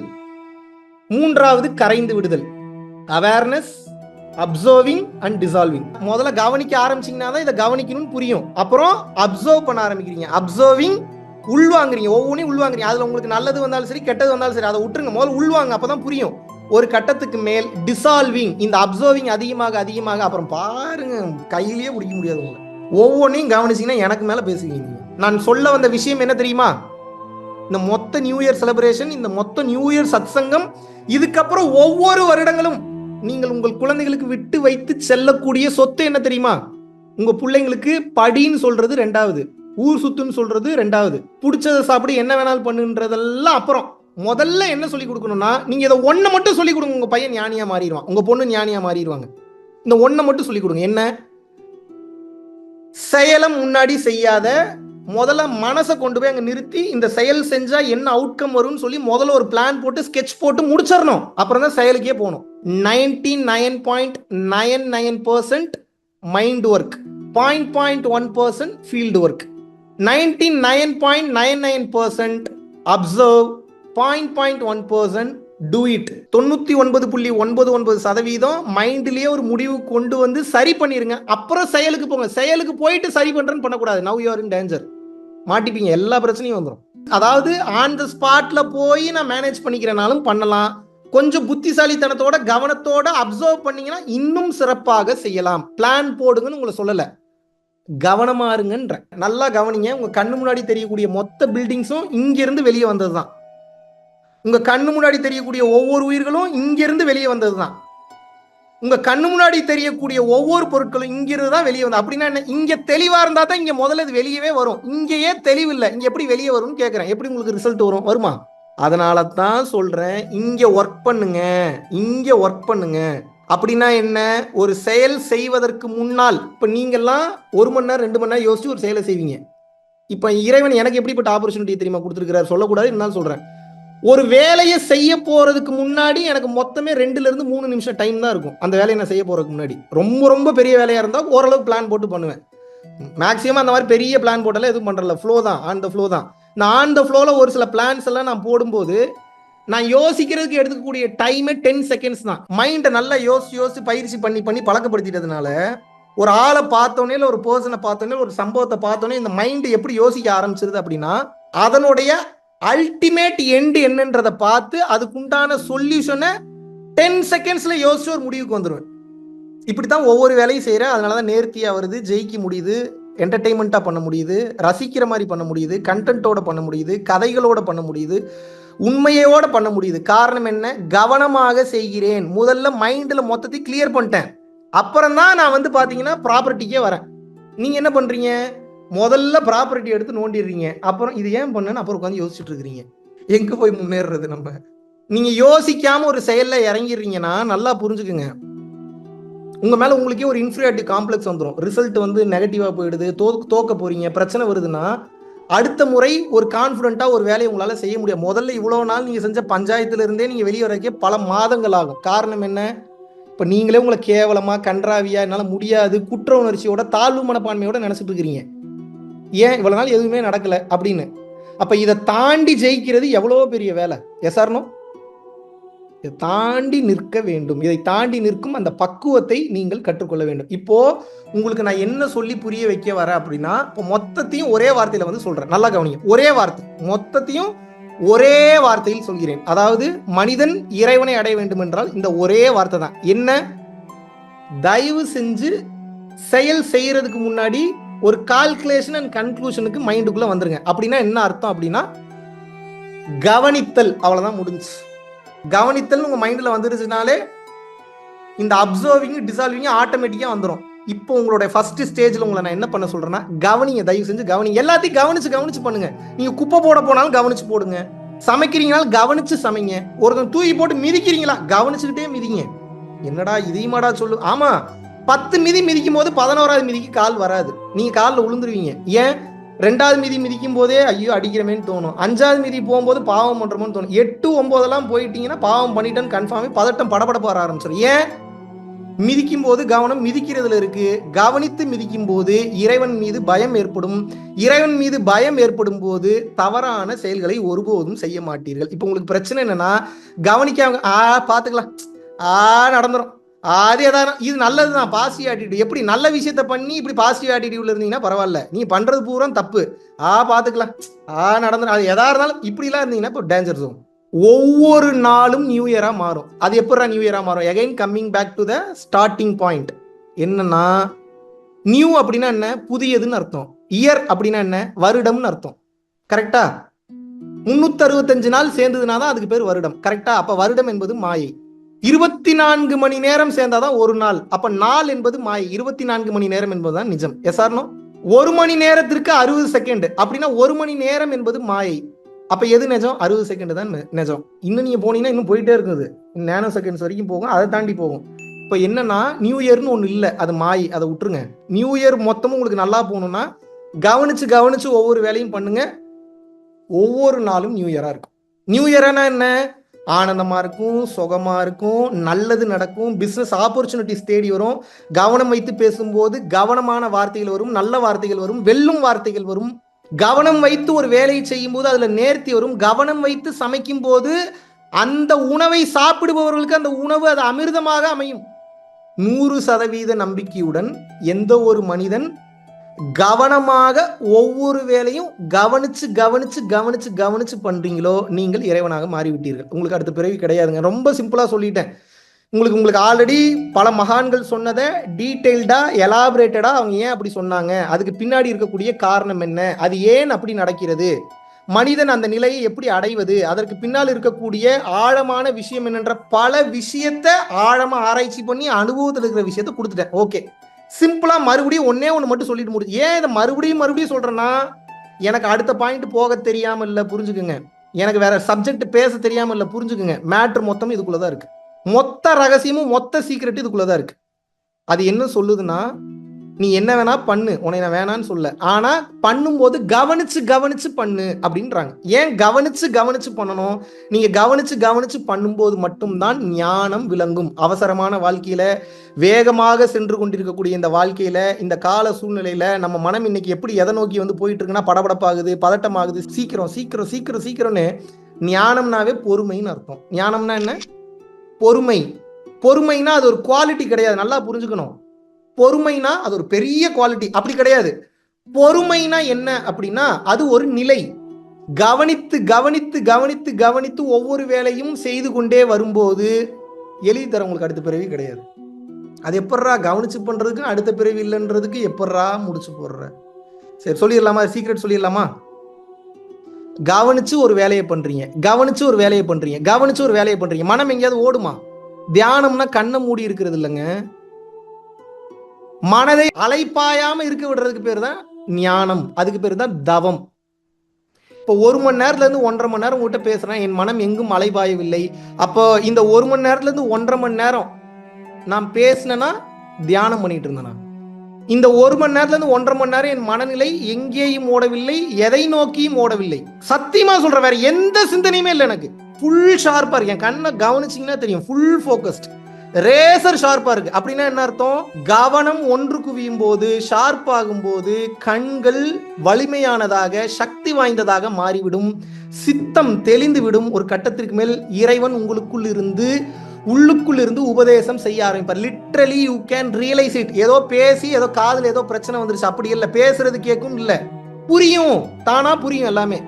Speaker 1: 3வது கரைந்து விடுதல். Awareness, observing and dissolving. முதல்ல கவனிக்க ஆரம்பிச்சீங்கன்னா தான் இதை கவனிக்கணும்னு புரியும். அப்புறம் அப்சர்வ் பண்ண ஆரம்பிக்கிறீங்க. அப்சர்விங், உள்வாங்குறீங்க. ஒவ்வொன்றையும் உள்வாங்குறீங்க. அதுல உங்களுக்கு நல்லது வந்தாலும் சரி, கெட்டது வந்தாலும் சரி, அதை விட்டுருங்க. முதல்ல உள்வாங்க, அப்பதான் புரியும். ஒரு கட்டத்துக்கு மேல் டிசால்விங், இந்த அப்சர்விங் அதிகமாக அதிகமாக அப்புறம் பாருங்க கையிலேயே பிடிக்க முடியாது உங்களை. ஒவ்வொன்றையும் கவனிச்சீங்கன்னா எனக்கு மேல பேசுவீங்க. நான் சொல்ல வந்த விஷயம் என்ன தெரியுமா, இந்த மொத்த நியூ இயர் செலிப்ரேஷன், இந்த மொத்த நியூ இயர் சத்சங்கம், இதுக்கப்புறம் ஒவ்வொரு வருடங்களும் நீங்கள் உங்கள் குழந்தைகளுக்கு விட்டு வைத்து செல்லக்கூடிய சொத்து என்ன தெரியுமா? உங்க பிள்ளைங்களுக்கு படின்னு சொல்றது 2வது, ஊர் சுத்துன்னு சொல்றது 2வது, பிடிச்சதை சாப்பிடு, என்ன வேணாலும் பண்ணுன்றதெல்லாம் அப்புறம். முதல்ல என்ன சொல்லி கொடுக்கணும்னா, நீங்க இதை ஒண்ணு மட்டும் சொல்லி கொடுங்க. உங்க பையன் ஞானியா மாறிடுவான், உங்க பொண்ணு ஞானியா மாறிடுவாங்க. இந்த ஒண்ணை மட்டும் சொல்லி கொடுங்க. என்ன? செயலம் முன்னாடி செய்யாத, முதல்ல மனசை கொண்டு போய் அங்க நிறுத்தி, இந்த செயல் செஞ்சா என்ன அவுட்கம் வரும்னு சொல்லி முதல்ல ஒரு பிளான் போட்டு ஸ்கெட்ச் போட்டு முடிச்சிடணும். அப்புறம் தான் செயலுக்கே போகணும். 99.99% mind work, 0.1% field work, 99.99% observe, 0.1% do it. 99.99% மைண்ட்லயே ஒரு முடிவு கொண்டு வந்து சரி பண்ணிருங்க. அப்புறம் செயலுக்கு போங்க. செயலுக்கு போயிட்டு சரி பண்றேன்னு பண்ணக்கூடாது. Now you are in danger. மாட்டிப்பீங்க, எல்லா பிரச்சனையும் வந்துடும். அதாவது ஆன் த ஸ்பாட்ல போய் நான் மேனேஜ் பண்ணிக்கிறனாலும் பண்ணலாம். கொஞ்சம் புத்திசாலித்தனத்தோட கவனத்தோட அப்சர்வ் பண்ணீங்கன்னா இன்னும் சிறப்பாக செய்யலாம். பிளான் போடுங்கன்னு உங்களை சொல்லல, கவனமா இருங்கன்ற. நல்லா கவனிங்க. உங்க கண்ணு முன்னாடி தெரியக்கூடிய மொத்த பில்டிங்ஸும் இங்கிருந்து வெளியே வந்ததுதான். உங்க கண்ணு முன்னாடி தெரியக்கூடிய ஒவ்வொரு உயிர்களும் இங்கிருந்து வெளியே வந்ததுதான். உங்க கண்ணு முன்னாடி தெரியக்கூடிய ஒவ்வொரு பொருட்களும் இங்கிருந்து தான் வெளியே வந்து. அப்படின்னா என்ன? இங்க தெளிவா இருந்தா தான் இங்க முதல்ல இது வெளியவே வரும். இங்கேயே தெளிவு இல்லை, இங்க எப்படி வெளியே வரும்னு கேட்கிறேன். எப்படி உங்களுக்கு ரிசல்ட் வரும்? வருமா? அதனால தான் சொல்றேன், இங்க ஒர்க் பண்ணுங்க, இங்க ஒர்க் பண்ணுங்க. அப்படின்னா என்ன? ஒரு செயல் செய்வதற்கு முன்னால், இப்ப நீங்கெல்லாம் 1 மணி நேரம் 2 மணி நேரம் யோசிச்சு ஒரு செயலை செய்வீங்க. இப்ப இறைவன் எனக்கு எப்படிப்பட்ட ஆப்பர்ச்சுனிட்டி தெரியுமா கொடுத்துருக்கிறார்? சொல்லக்கூடாது, இருந்தாலும் சொல்றேன். ஒரு வேலையை செய்ய போறதுக்கு முன்னாடி எனக்கு மொத்தமே 2 to 3 நிமிஷம் டைம் தான் இருக்கும். அந்த வேலையை நான் செய்ய போறதுக்கு முன்னாடி ரொம்ப ரொம்ப பெரிய வேலையா இருந்தா ஓரளவு பிளான் போட்டு பண்ணுவேன். மேக்ஸிமம் அந்த மாதிரி பெரிய பிளான் போட்டாலும் எதுவும் பண்றல, ஃப்ளோ தான், ஆன் த ஃப்ளோ தான். நான் ஆன் த ஃப்ளோல ஒரு சில பிளான்ஸ் எல்லாம் நான் போடும்போது நான் யோசிக்கிறதுக்கு எடுத்துக்கக்கூடிய டைமே 10 seconds தான். மைண்டை நல்லா யோசிச்சு பயிற்சி பண்ணி பழக்கப்படுத்திட்டதுனால ஒரு ஆளை பார்த்தோன்னே, இல்லை ஒரு பர்சனை பார்த்தோன்னே, ஒரு சம்பவத்தை பார்த்தோன்னே இந்த மைண்டு எப்படி யோசிக்க ஆரம்பிச்சிருது அப்படின்னா, அதனுடைய அல்டிமேட் எண்டு என்னன்றதை பார்த்து அதுக்குண்டான சொல்யூஷனை 10 செகண்ட்ஸ்ல யோசிச்சு ஒரு முடிவுக்கு வந்துடுவேன். இப்படித்தான் ஒவ்வொரு வேலையும் செய்யறேன். அதனாலதான் நேர்த்தியா வருது, ஜெயிக்க முடியுது, என்டர்டெயின்மெண்ட்டா பண்ண முடியுது, ரசிக்கிற மாதிரி பண்ண முடியுது, கண்டென்ட்டோட பண்ண முடியுது, கதைகளோட பண்ண முடியுது, உண்மையோட பண்ண முடியுது. காரணம் என்ன? கவனமாக செய்கிறேன். முதல்ல மைண்ட்ல மொத்தத்தையும் கிளியர் பண்ணிட்டேன். அப்புறம் தான் நான் வந்து பாத்தீங்கன்னா ப்ராப்பர்ட்டிக்கே வரேன். நீங்க என்ன பண்றீங்க? முதல்ல ப்ராப்பர்ட்டி எடுத்து நோண்டிடுறீங்க. அப்புறம் இது ஏன் பண்ணேன்னு அப்புறம் உட்காந்து யோசிச்சுட்டு இருக்கிறீங்க. எங்க போய் முன்னேறது நம்ம? நீங்க யோசிக்காம ஒரு செயல்ல இறங்கிடுறீங்கன்னா நல்லா புரிஞ்சுக்குங்க, உங்க மேல உங்களுக்கே ஒரு இன்ஃபீரியாரிட்டி காம்ப்ளெக்ஸ் வந்துடும். ரிசல்ட் வந்து நெகட்டிவா போயிடுது, தோக்க போறீங்க, பிரச்சனை வருதுன்னா அடுத்த முறை ஒரு கான்ஃபிடென்ட்டா ஒரு வேலையை உங்களால செய்ய முடியாது. முதல்ல இவ்வளவு நாள் நீங்க செஞ்ச பஞ்சாயத்துல இருந்தே நீங்க வெளியே வரக்கே பல மாதங்கள் ஆகும். காரணம் என்ன? இப்ப நீங்களே உங்களை கேவலமா, கன்றாவியா, என்னால முடியாது, குற்ற உணர்ச்சியோட, தாழ்வு மனப்பான்மையோட நினைச்சிட்டு இருக்கிறீங்க. ஏன் இவ்வளவு நாள் எதுவுமே நடக்கல அப்படின்னு. அப்ப இதை தாண்டி ஜெயிக்கிறது எவ்வளவு பெரிய வேலை. Yes or no? இதை தாண்டி நிற்க வேண்டும். இதை தாண்டி நிற்கும் அந்த பக்குவத்தை நீங்கள் கற்றுக்கொள்ள வேண்டும். இப்போ உங்களுக்கு நான் என்ன சொல்லி புரிய வைக்க வரேன் அப்படின்னா, இப்போ மொத்தத்தையும் ஒரே வார்த்தையில வந்து சொல்றேன். நல்லா கவனிங்க. ஒரே வார்த்தை, மொத்தத்தையும் ஒரே வார்த்தையில் சொல்கிறேன். அதாவது மனிதன் இறைவனை அடைய வேண்டும் என்றால் இந்த ஒரே வார்த்தை தான். என்ன? தயவு செஞ்சு செயல் செய்யறதுக்கு முன்னாடி ஒரு கால்குலேஷன் அண்ட் கன்க்ளூஷனுக்கு மைண்டுக்குள்ள வந்துருங்க. அப்படின்னா என்ன அர்த்தம் அப்படின்னா, கவனித்தல். அவ்வளவுதான், முடிஞ்சு. கவனித்தல் உங்க மைண்ட்ல வந்துருச்சுனாலே இந்த அப்சர்விங் டிசால்விங் ஆட்டோமேட்டிக்கா வந்துடும். இப்போ உங்களுடைய ஃபர்ஸ்ட் ஸ்டேஜ்ல உங்களை நான் என்ன பண்ண சொல்றேன்னா, கவனிங்க, தயவு செஞ்சு கவனிங்க. எல்லாத்தையும் கவனிச்சு பண்ணுங்க. நீங்க குப்பை போட போனாலும் கவனிச்சு போடுங்க, சமைக்கிறீங்கனாலும் கவனிச்சு சமைங்க, ஒருத்தன் தூக்கி போட்டு மிதிக்கிறீங்களா கவனிச்சுக்கிட்டே மிதிங்க. என்னடா இதையுமாடா சொல்லு? ஆமா, 10 மிதி மிதிக்கும் போது 11வது மிதிக்கு கால் வராது, நீங்க காலில் விழுந்துருவீங்க. ஏன்? 2வது மிதி மிதிக்கும் போதே ஐயோ அடிக்கிறமேன்னு தோணும், 5வது மிதி போகும்போது பாவம் பண்றோம்னு தோணும், 8, 9 போயிட்டீங்கன்னா பாவம் பண்ணிட்டேன்னு கன்ஃபார்மே பதட்டம் படபடப்பு வர ஆரம்பிச்சிடும். ஏன்? மிதிக்கும் போது கவனம் மிதிக்கிறதுல இருக்கு. கவனித்து மிதிக்கும் போது இறைவன் மீது பயம் ஏற்படும். இறைவன் மீது பயம் ஏற்படும் போது தவறான செயல்களை ஒருபோதும் செய்ய மாட்டீர்கள். இப்போ உங்களுக்கு பிரச்சனை என்னன்னா, கவனிக்காம பாத்துக்கலாம், நடந்துரும், அது எதாவது இது நல்லதுதான், பாசிட்டிவ் ஆட்டிடியூட். எப்படி நல்ல விஷயத்த பண்ணி இப்படி பாசிட்டிவ் ஆட்டிடியூட்ல இருந்தீங்கன்னா பரவாயில்ல, நீங்க பண்றது பூரா தப்பு, பாத்துக்கலாம், நடந்துரும், அது எதா இருந்தாலும் இப்படிலாம் இருந்தீங்கன்னா இப்போ டேஞ்சர் ஜோன். ஒவ்வொரு நாளும் நியூ இயரா மாறும். அது எப்படா நியூ இயரா மாறும்? Again coming back to the starting point. என்னன்னா, நியூ அப்படின்னா என்ன? புதியதுன்னு அர்த்தம். இயர் அப்படின்னா என்ன? வருடம்னு அர்த்தம். கரெக்டா? 365 நாள் சேர்ந்ததுனா தான் அதுக்கு பேர் வருடம். கரெக்டா? அப்ப வருடம் என்பது மாயை. 24 மணி நேரம் சேர்ந்தாதான் ஒரு நாள். அப்ப நாள் என்பது மாயை, 24 மணி நேரம் என்பதுதான் நிஜம். S or no? 1 மணி நேரத்திற்கு 60 செகண்ட் அப்படின்னா 1 மணி நேரம் என்பது மாயை. அப்ப எது நிஜம்? 60 செகண்ட் தான் நிஜம். இன்னும் நீங்க போனீங்கன்னா இன்னும் போயிட்டே இருக்குது, நேனோ செகண்ட்ஸ் வரைக்கும் போகும், அதை தாண்டி போகும். இப்ப என்னன்னா, நியூ இயர்னு ஒண்ணு இல்லை, அது மாயை, அதை விட்டுருங்க. நியூ இயர் மொத்தமும் உங்களுக்கு நல்லா போகணும்னா கவனிச்சு ஒவ்வொரு வேலையும் பண்ணுங்க. ஒவ்வொரு நாளும் நியூ இயரா இருக்கும். நியூ இயர்னா என்ன? ஆனந்தமா இருக்கும், சுகமா இருக்கும், நல்லது நடக்கும், பிசினஸ் ஆப்பர்ச்சுனிட்டிஸ் தேடி வரும். கவனம் வைத்து பேசும்போது கவனமான வார்த்தைகள் வரும், நல்ல வார்த்தைகள் வரும், வெல்லும் வார்த்தைகள் வரும். கவனம் வைத்து ஒரு வேலையை செய்யும் போது அதுல நேர்த்தி வரும். கவனம் வைத்து சமைக்கும் போது அந்த உணவை சாப்பிடுபவர்களுக்கு அந்த உணவு அது அமிர்தமாக அமையும். 100% நம்பிக்கையுடன் எந்த ஒரு மனிதன் கவனமாக ஒவ்வொரு வேலையும் கவனிச்சு பண்றீங்களோ நீங்கள் இறைவனாக மாறிவிட்டீர்கள். உங்களுக்கு அடுத்த பிறவி கிடையாதுங்க. ரொம்ப சிம்பிளா சொல்லிட்டேன். உங்களுக்கு ஆல்ரெடி பல மகான்கள் சொன்னதை டீட்டெயில்டா எலாபரேட்டடா அவங்க ஏன் அப்படி சொன்னாங்க, அதுக்கு பின்னாடி இருக்கக்கூடிய காரணம் என்ன, அது ஏன் அப்படி நடக்கிறது, மனிதன் அந்த நிலையை எப்படி அடைவது, அதற்கு பின்னால் இருக்கக்கூடிய ஆழமான விஷயம் என்னன்ற பல விஷயத்தை ஆழமா ஆராய்ச்சி பண்ணி அனுபவத்தில் இருக்கிற விஷயத்தை கொடுத்துட்டேன். ஓகே, சிம்பிளா மறுபடியும் ஒன்னே ஒன்று மட்டும் சொல்லிட்டு முடியும். ஏன் இதை மறுபடியும் சொல்றேன்னா, எனக்கு அடுத்த பாயிண்ட் போக தெரியாம இல்லை, புரிஞ்சுக்குங்க. எனக்கு வேற சப்ஜெக்ட் பேச தெரியாம இல்லை, புரிஞ்சுக்குங்க. மேட்ரு மொத்தம் இதுக்குள்ளதான் இருக்கு. மொத்த ரகசியமும் மொத்த சீக்கிரட் இதுக்குள்ளதான் இருக்கு. அது என்ன சொல்லுதுன்னா, நீ என்ன வேணா பண்ணு, உன்னை நான் வேணான்னு சொல்ல, ஆனா பண்ணும்போது கவனிச்சு பண்ணு அப்படின்றாங்க. ஏன் கவனிச்சு பண்ணணும்? நீங்க கவனிச்சு பண்ணும்போது மட்டும்தான் ஞானம் விளங்கும். அவசரமான வாழ்க்கையில, வேகமாக சென்று கொண்டிருக்கக்கூடிய இந்த வாழ்க்கையில, இந்த கால சூழ்நிலையில நம்ம மனம் இன்னைக்கு எப்படி எதை நோக்கி வந்து போயிட்டு இருக்குன்னா, படபடப்பாகுது, பதட்டமாகுது, சீக்கிரம்னு. ஞானம்னாவே பொறுமைன்னு அர்த்தம். ஞானம்னா என்ன? பொறுமைனா அது ஒரு குவாலிட்டி கிடையாது, நல்லா புரிஞ்சுக்கணும். பொறுமைனா அது ஒரு பெரிய குவாலிட்டி அப்படி கிடையாது. பொறுமைனா என்ன அப்படின்னா, அது ஒரு நிலை. கவனித்து ஒவ்வொரு வேலையும் செய்து கொண்டே வரும்போது எழுதி தரவங்களுக்கு அடுத்த பிறவி கிடையாது. அது எப்பட்றா கவனிச்சு பண்றதுக்கு அடுத்த பிறவி இல்லைன்றதுக்கு எப்பட்றா முடிச்சு போடுற? சரி சொல்லிடலாமா? சீக்ரெட் சொல்லிடலாமா? கவனிச்சு ஒரு வேலையை பண்றீங்க, கவனிச்சு ஒரு வேலையை பண்றீங்க, கவனிச்சு ஒரு வேலையை பண்றீங்க, மனம் எங்கேயாவது ஓடுமா? தியானம்னா கண்ணை மூடி இருக்கிறது இல்லைங்க. மனதை அலைப்பாயாம இருக்க விடுறதுக்கு பேர் தான் ஞானம். அதுக்கு பேர் தான் தவம். இப்போ 1 மணி நேரத்துல இருந்து 1.5 மணி நேரம் உங்ககிட்ட பேசுறேன், என் மனம் எங்கும் அலைபாயவில்லை. அப்போ இந்த 1 மணி நேரத்துல இருந்து 1.5 மணி நேரம் நான் பேசினேன்னா தியானம் பண்ணிட்டு இருந்தேனா? இந்த 1 மணி நேரத்துல இருந்து 1.5 மணி நேரம் என் மனநிலை எங்கேயும் ஓடவில்லை, எதை நோக்கியும் ஓடவில்லை. சத்தியமா சொல்றேன், வேற எந்த சிந்தனையுமே இல்லை எனக்கு. ஃபுல் ஷார்ப்பா இருக்கு. என் கண்ணை கவனிச்சிங்கன்னா தெரியும், ஃபுல் ஃபோக்கஸ்ட், ரேசர் ஷார்ப்பா இருக்கு. அப்படின்னா என்ன அர்த்தம்? கவனம் ஒன்று குவியும் போது, ஷார்ப் ஆகும் போது கண்கள் வலிமையானதாக, சக்தி வாய்ந்ததாக மாறிவிடும். சித்தம் தெளிந்து விடும். ஒரு கட்டத்திற்கு மேல் இறைவன் உங்களுக்குள் இருந்து, உள்ளுக்குள் இருந்து உபதேசம் செய்ய ஆரம்பிப்பார். Literally you can realise it. ஏதோ பேசி ஏதோ காதுல ஏதோ பிரச்சனை வந்துருச்சு அப்படி இல்லை, பேசுறது கேட்கும் இல்லை, புரியும், தானா புரியும் எல்லாமே.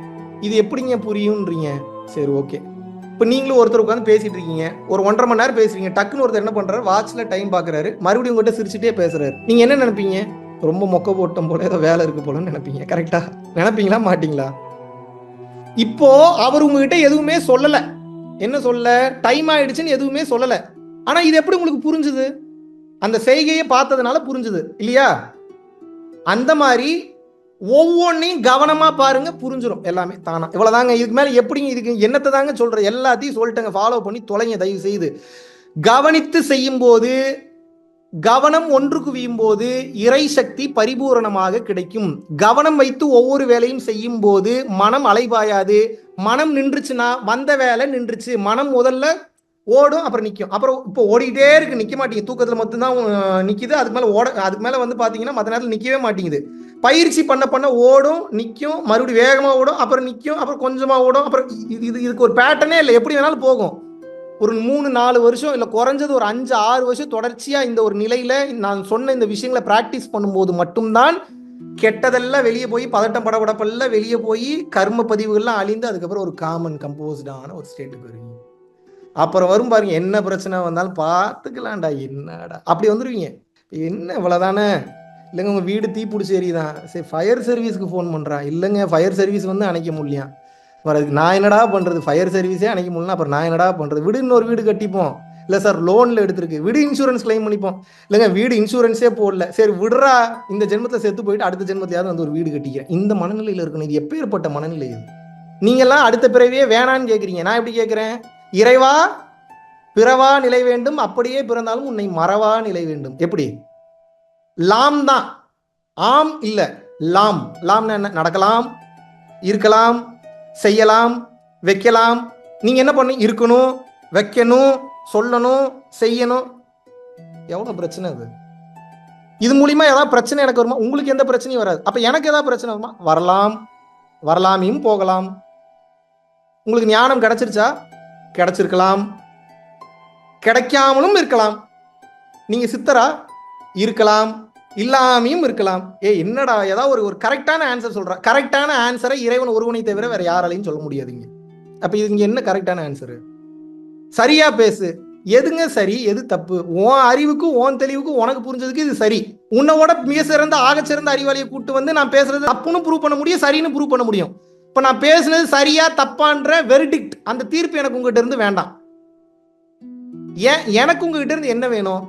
Speaker 1: இது எப்படிங்க புரியும்ன்றீங்க? சரி ஓகே, இப்போ நீங்களும் ஒருத்தர் உட்காந்து பேசிட்டு இருக்கீங்க, ஒரு 1.5 மணி நேரம் பேசுறீங்க, டக்குன்னு ஒருத்தர் என்ன பண்றாரு, வாட்ச்ல டைம் பாக்குறாரு, மறுபடியும் உங்ககிட்ட சிரிச்சுட்டே பேசுறாரு. நீங்க என்ன நினைப்பீங்க? ரொம்ப மொக்க போட்டம் போல, ஏதோ வேலை இருக்கு போலன்னு நினைப்பீங்க. கரெக்டா நினைப்பீங்களா மாட்டீங்களா? இப்போ அவர் உங்ககிட்ட எதுவுமே சொல்லல, என்ன சொல்ல, டைம் ஆயிடுச்சுன்னு எதுவுமே சொல்லல. ஆனா இது எப்படி உங்களுக்கு புரிஞ்சுது? அந்த செய்கையை பார்த்ததுனால புரிஞ்சுது இல்லையா? அந்த மாதிரி ஒவ்வொன்றையும் கவனமா பாருங்க, புரிஞ்சிடும் எல்லாமே தானா. இவ்வளவுதாங்க. இதுக்கு மேல எப்படிங்க, இதுக்கு என்னத்தை தாங்க சொல்ற? எல்லாத்தையும் சொல்லிட்டேங்க, ஃபாலோ பண்ணி தொலைங்க தயவு செய்து. கவனித்து செய்யும் போது, கவனம் ஒன்று குவியும் போது இறை சக்தி பரிபூரணமாக கிடைக்கும். கவனம் வைத்து ஒவ்வொரு வேலையும் செய்யும் போது மனம் அலைபாயாது. மனம் நின்றுச்சுன்னா வந்த வேலை நின்றுச்சு. மனம் முதல்ல ஓடும், அப்புறம் நிற்கும். அப்புறம் இப்போ ஓடிக்கிட்டே இருக்கு, நிற்க மாட்டேங்குது. தூக்கத்தில் மட்டும்தான் நிற்கிது. அதுக்கு மேலே அதுக்கு மேலே வந்து பார்த்தீங்கன்னா மற்ற நேரத்தில் நிற்கவே மாட்டேங்குது. பயிற்சி பண்ண பண்ண ஓடும், நிற்கும், மறுபடியும் வேகமாக ஓடும், அப்புறம் நிற்கும், அப்புறம் கொஞ்சமாக ஓடும். அப்புறம் இதுக்கு ஒரு பேட்டர்னே இல்லை, எப்படி வேணாலும் போகும். ஒரு 3-4 வருஷம் இல்லை, குறைஞ்சது ஒரு 5-6 வருஷம் தொடர்ச்சியாக இந்த ஒரு நிலையில் நான் சொன்ன இந்த விஷயங்களை ப்ராக்டிஸ் பண்ணும்போது மட்டும்தான் கெட்டதெல்லாம் வெளியே போய், பதட்டம் படபடப்பெல்லாம் வெளியே போய், கர்ம பதிவுகள்லாம் அழிந்து அதுக்கப்புறம் ஒரு காமன் கம்போஸ்டான ஒரு ஸ்டேட்டுக்கு வருவீங்க. அப்புறம் வரும் பாருங்க, என்ன பிரச்சனை வந்தாலும் பார்த்துக்கலாம்டா, என்னடா அப்படி வந்துடுவீங்க. என்ன இவ்வளோதானே? இல்லைங்க உங்கள் வீடு தீப்பிடிச்சி எரியுதான், சரி ஃபயர் சர்வீஸ்க்கு ஃபோன் பண்ணுறான். இல்லைங்க ஃபயர் சர்வீஸ் வந்து அணைக்க முடியலையா. வரதுக்கு நான் என்னடா பண்ணுறது? ஃபயர் சர்வீஸே அணைக்க முடியலன்னா அப்புறம் நான் என்னடா பண்ணுறது? விடு, இன்னொரு வீடு கட்டிப்போம். இல்லை சார் லோனில் எடுத்துருக்கு, வீடு இன்சூரன்ஸ் கிளைம் பண்ணிப்போம். இல்லைங்க வீடு இன்சூரன்ஸே போடல, சரி விடுறா, இந்த ஜென்மத்தில் செத்து போயிட்டு அடுத்த ஜென்மத்தியாவது வந்து ஒரு வீடு கட்டிக்கிறேன். இந்த மனநிலையில் இருக்கணும். இது எப்பேற்பட்ட மனநிலை இது? நீங்கள்லாம் அடுத்த பிறவியே வேணான்னு கேட்குறீங்க. நான் எப்படி கேட்குறேன்? இறைவா பிறவா நிலை வேண்டும், அப்படியே பிறந்தாலும் உன்னை மறவா நிலை வேண்டும். எப்படி? லாம் தான், ஆம் இல்ல, லாம். லாம்னா என்ன? நடக்கலாம், இருக்கலாம், செய்யலாம், வைக்கலாம். நீங்க என்ன பண்ணி இருக்கணும், வைக்கணும், சொல்லணும், செய்யணும். எவ்வளவு பிரச்சனை அது? இது மூலியமா ஏதாவது பிரச்சனை எனக்கு வருமா? உங்களுக்கு எந்த பிரச்சனையும் வராது. அப்ப எனக்கு ஏதாவது பிரச்சனை வருமா? வரலாம், வரலாமையும் போகலாம். உங்களுக்கு ஞானம் கிடைச்சிருச்சா? கிடைச்சிருக்கலாம், கிடைக்காமலும் இருக்கலாம். நீங்க சித்தரா? இருக்கலாம், இல்லாமையும் இருக்கலாம். என்னடா ஏதாவது ஒரு கரெக்டான ஆன்சர் சொல்ற. கரெக்டான ஆன்சரை இறைவன் ஒருவனை தவிர வேற யாராலையும் சொல்ல முடியாதுங்க. அப்ப இது என்ன கரெக்டான ஆன்சரு? சரியா பேசு. எதுங்க சரி, எது தப்பு? உன் அறிவுக்கும் உன் தெளிவுக்கும் உனக்கு புரிஞ்சதுக்கு இது சரி. உன்னோட மிக சிறந்த ஆகச்சிறந்த அறிவாளியை கூட்டு வந்து நான் பேசுறது தப்புன்னு ப்ரூவ் பண்ண முடியும், சரின்னு ப்ரூவ் பண்ண முடியும். இப்ப நான் பேசுனது சரியா தப்பான்ற வெர்டிக்ட், அந்த தீர்ப்பு எனக்கு உங்ககிட்ட இருந்து வேண்டாம். ஏன் எனக்கு உங்ககிட்ட இருந்து என்ன வேணும்?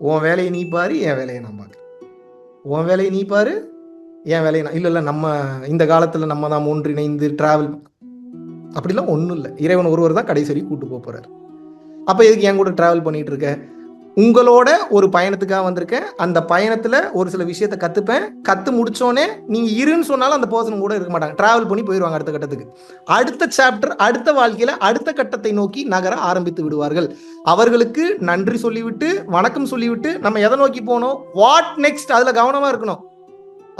Speaker 1: உன் வேலையை நீ பாரு, என் வேலையை நான் பார்க்குறேன். உன் வேலையை நீ பாரு, என் வேலையை நான். இல்லை நம்ம இந்த காலத்தில் நம்ம தான் ஒன்றிணைந்து டிராவல், அப்படிலாம் ஒன்றும் இல்லை. இறைவன் ஒருவர் தான் கடைசி வரைக்கும் கூட்டு போறாரு. அப்போ எதுக்கு என் கூட டிராவல் பண்ணிட்டு இருக்க? உங்களோட ஒரு பயணத்துக்காக வந்திருக்கேன். அந்த பயணத்தில் ஒரு சில விஷயத்தை கற்றுப்பேன். கற்று முடிச்சோடனே நீங்கள் இருன்னு சொன்னாலும் அந்த பர்சன் கூட இருக்க மாட்டாங்க, டிராவல் பண்ணி போயிடுவாங்க அடுத்த கட்டத்துக்கு. அடுத்த சாப்டர், அடுத்த வாழ்க்கையில் அடுத்த கட்டத்தை நோக்கி நகர ஆரம்பித்து விடுவார்கள். அவர்களுக்கு நன்றி சொல்லிவிட்டு, வணக்கம் சொல்லிவிட்டு நம்ம எதை நோக்கி போனோம், வாட் நெக்ஸ்ட், அதில் கவனமாக இருக்கணும்.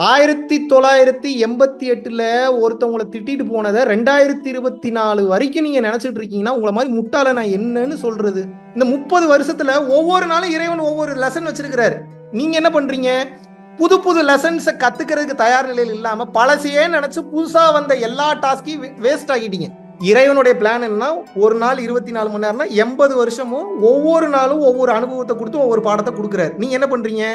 Speaker 1: 1988 ஒருத்தவங்களை திட்டிட்டு போனதை 2024 வரைக்கும் நீங்க நினைச்சிட்டு இருக்கீங்கன்னா உங்களை மாதிரி முட்டாள நான் என்னன்னு சொல்றது? இந்த 30 வருஷத்துல ஒவ்வொரு நாளும் இறைவன் ஒவ்வொரு லெசன் வச்சிருக்கிறாரு. நீங்க என்ன பண்றீங்க? புது புது லெசன்ஸை கத்துக்கிறதுக்கு தயார் நிலையில் இல்லாம பழசையே நினைச்சு புதுசா வந்த எல்லா டாஸ்கையும் வேஸ்ட் ஆகிட்டீங்க. இறைவனுடைய பிளான் என்ன, ஒரு நாள் 24 மணி நேரம்னா 80 வருஷமும் ஒவ்வொரு நாளும் ஒவ்வொரு அனுபவத்தை கொடுத்து ஒவ்வொரு பாடத்தை கொடுக்குறாரு. நீங்க என்ன பண்றீங்க,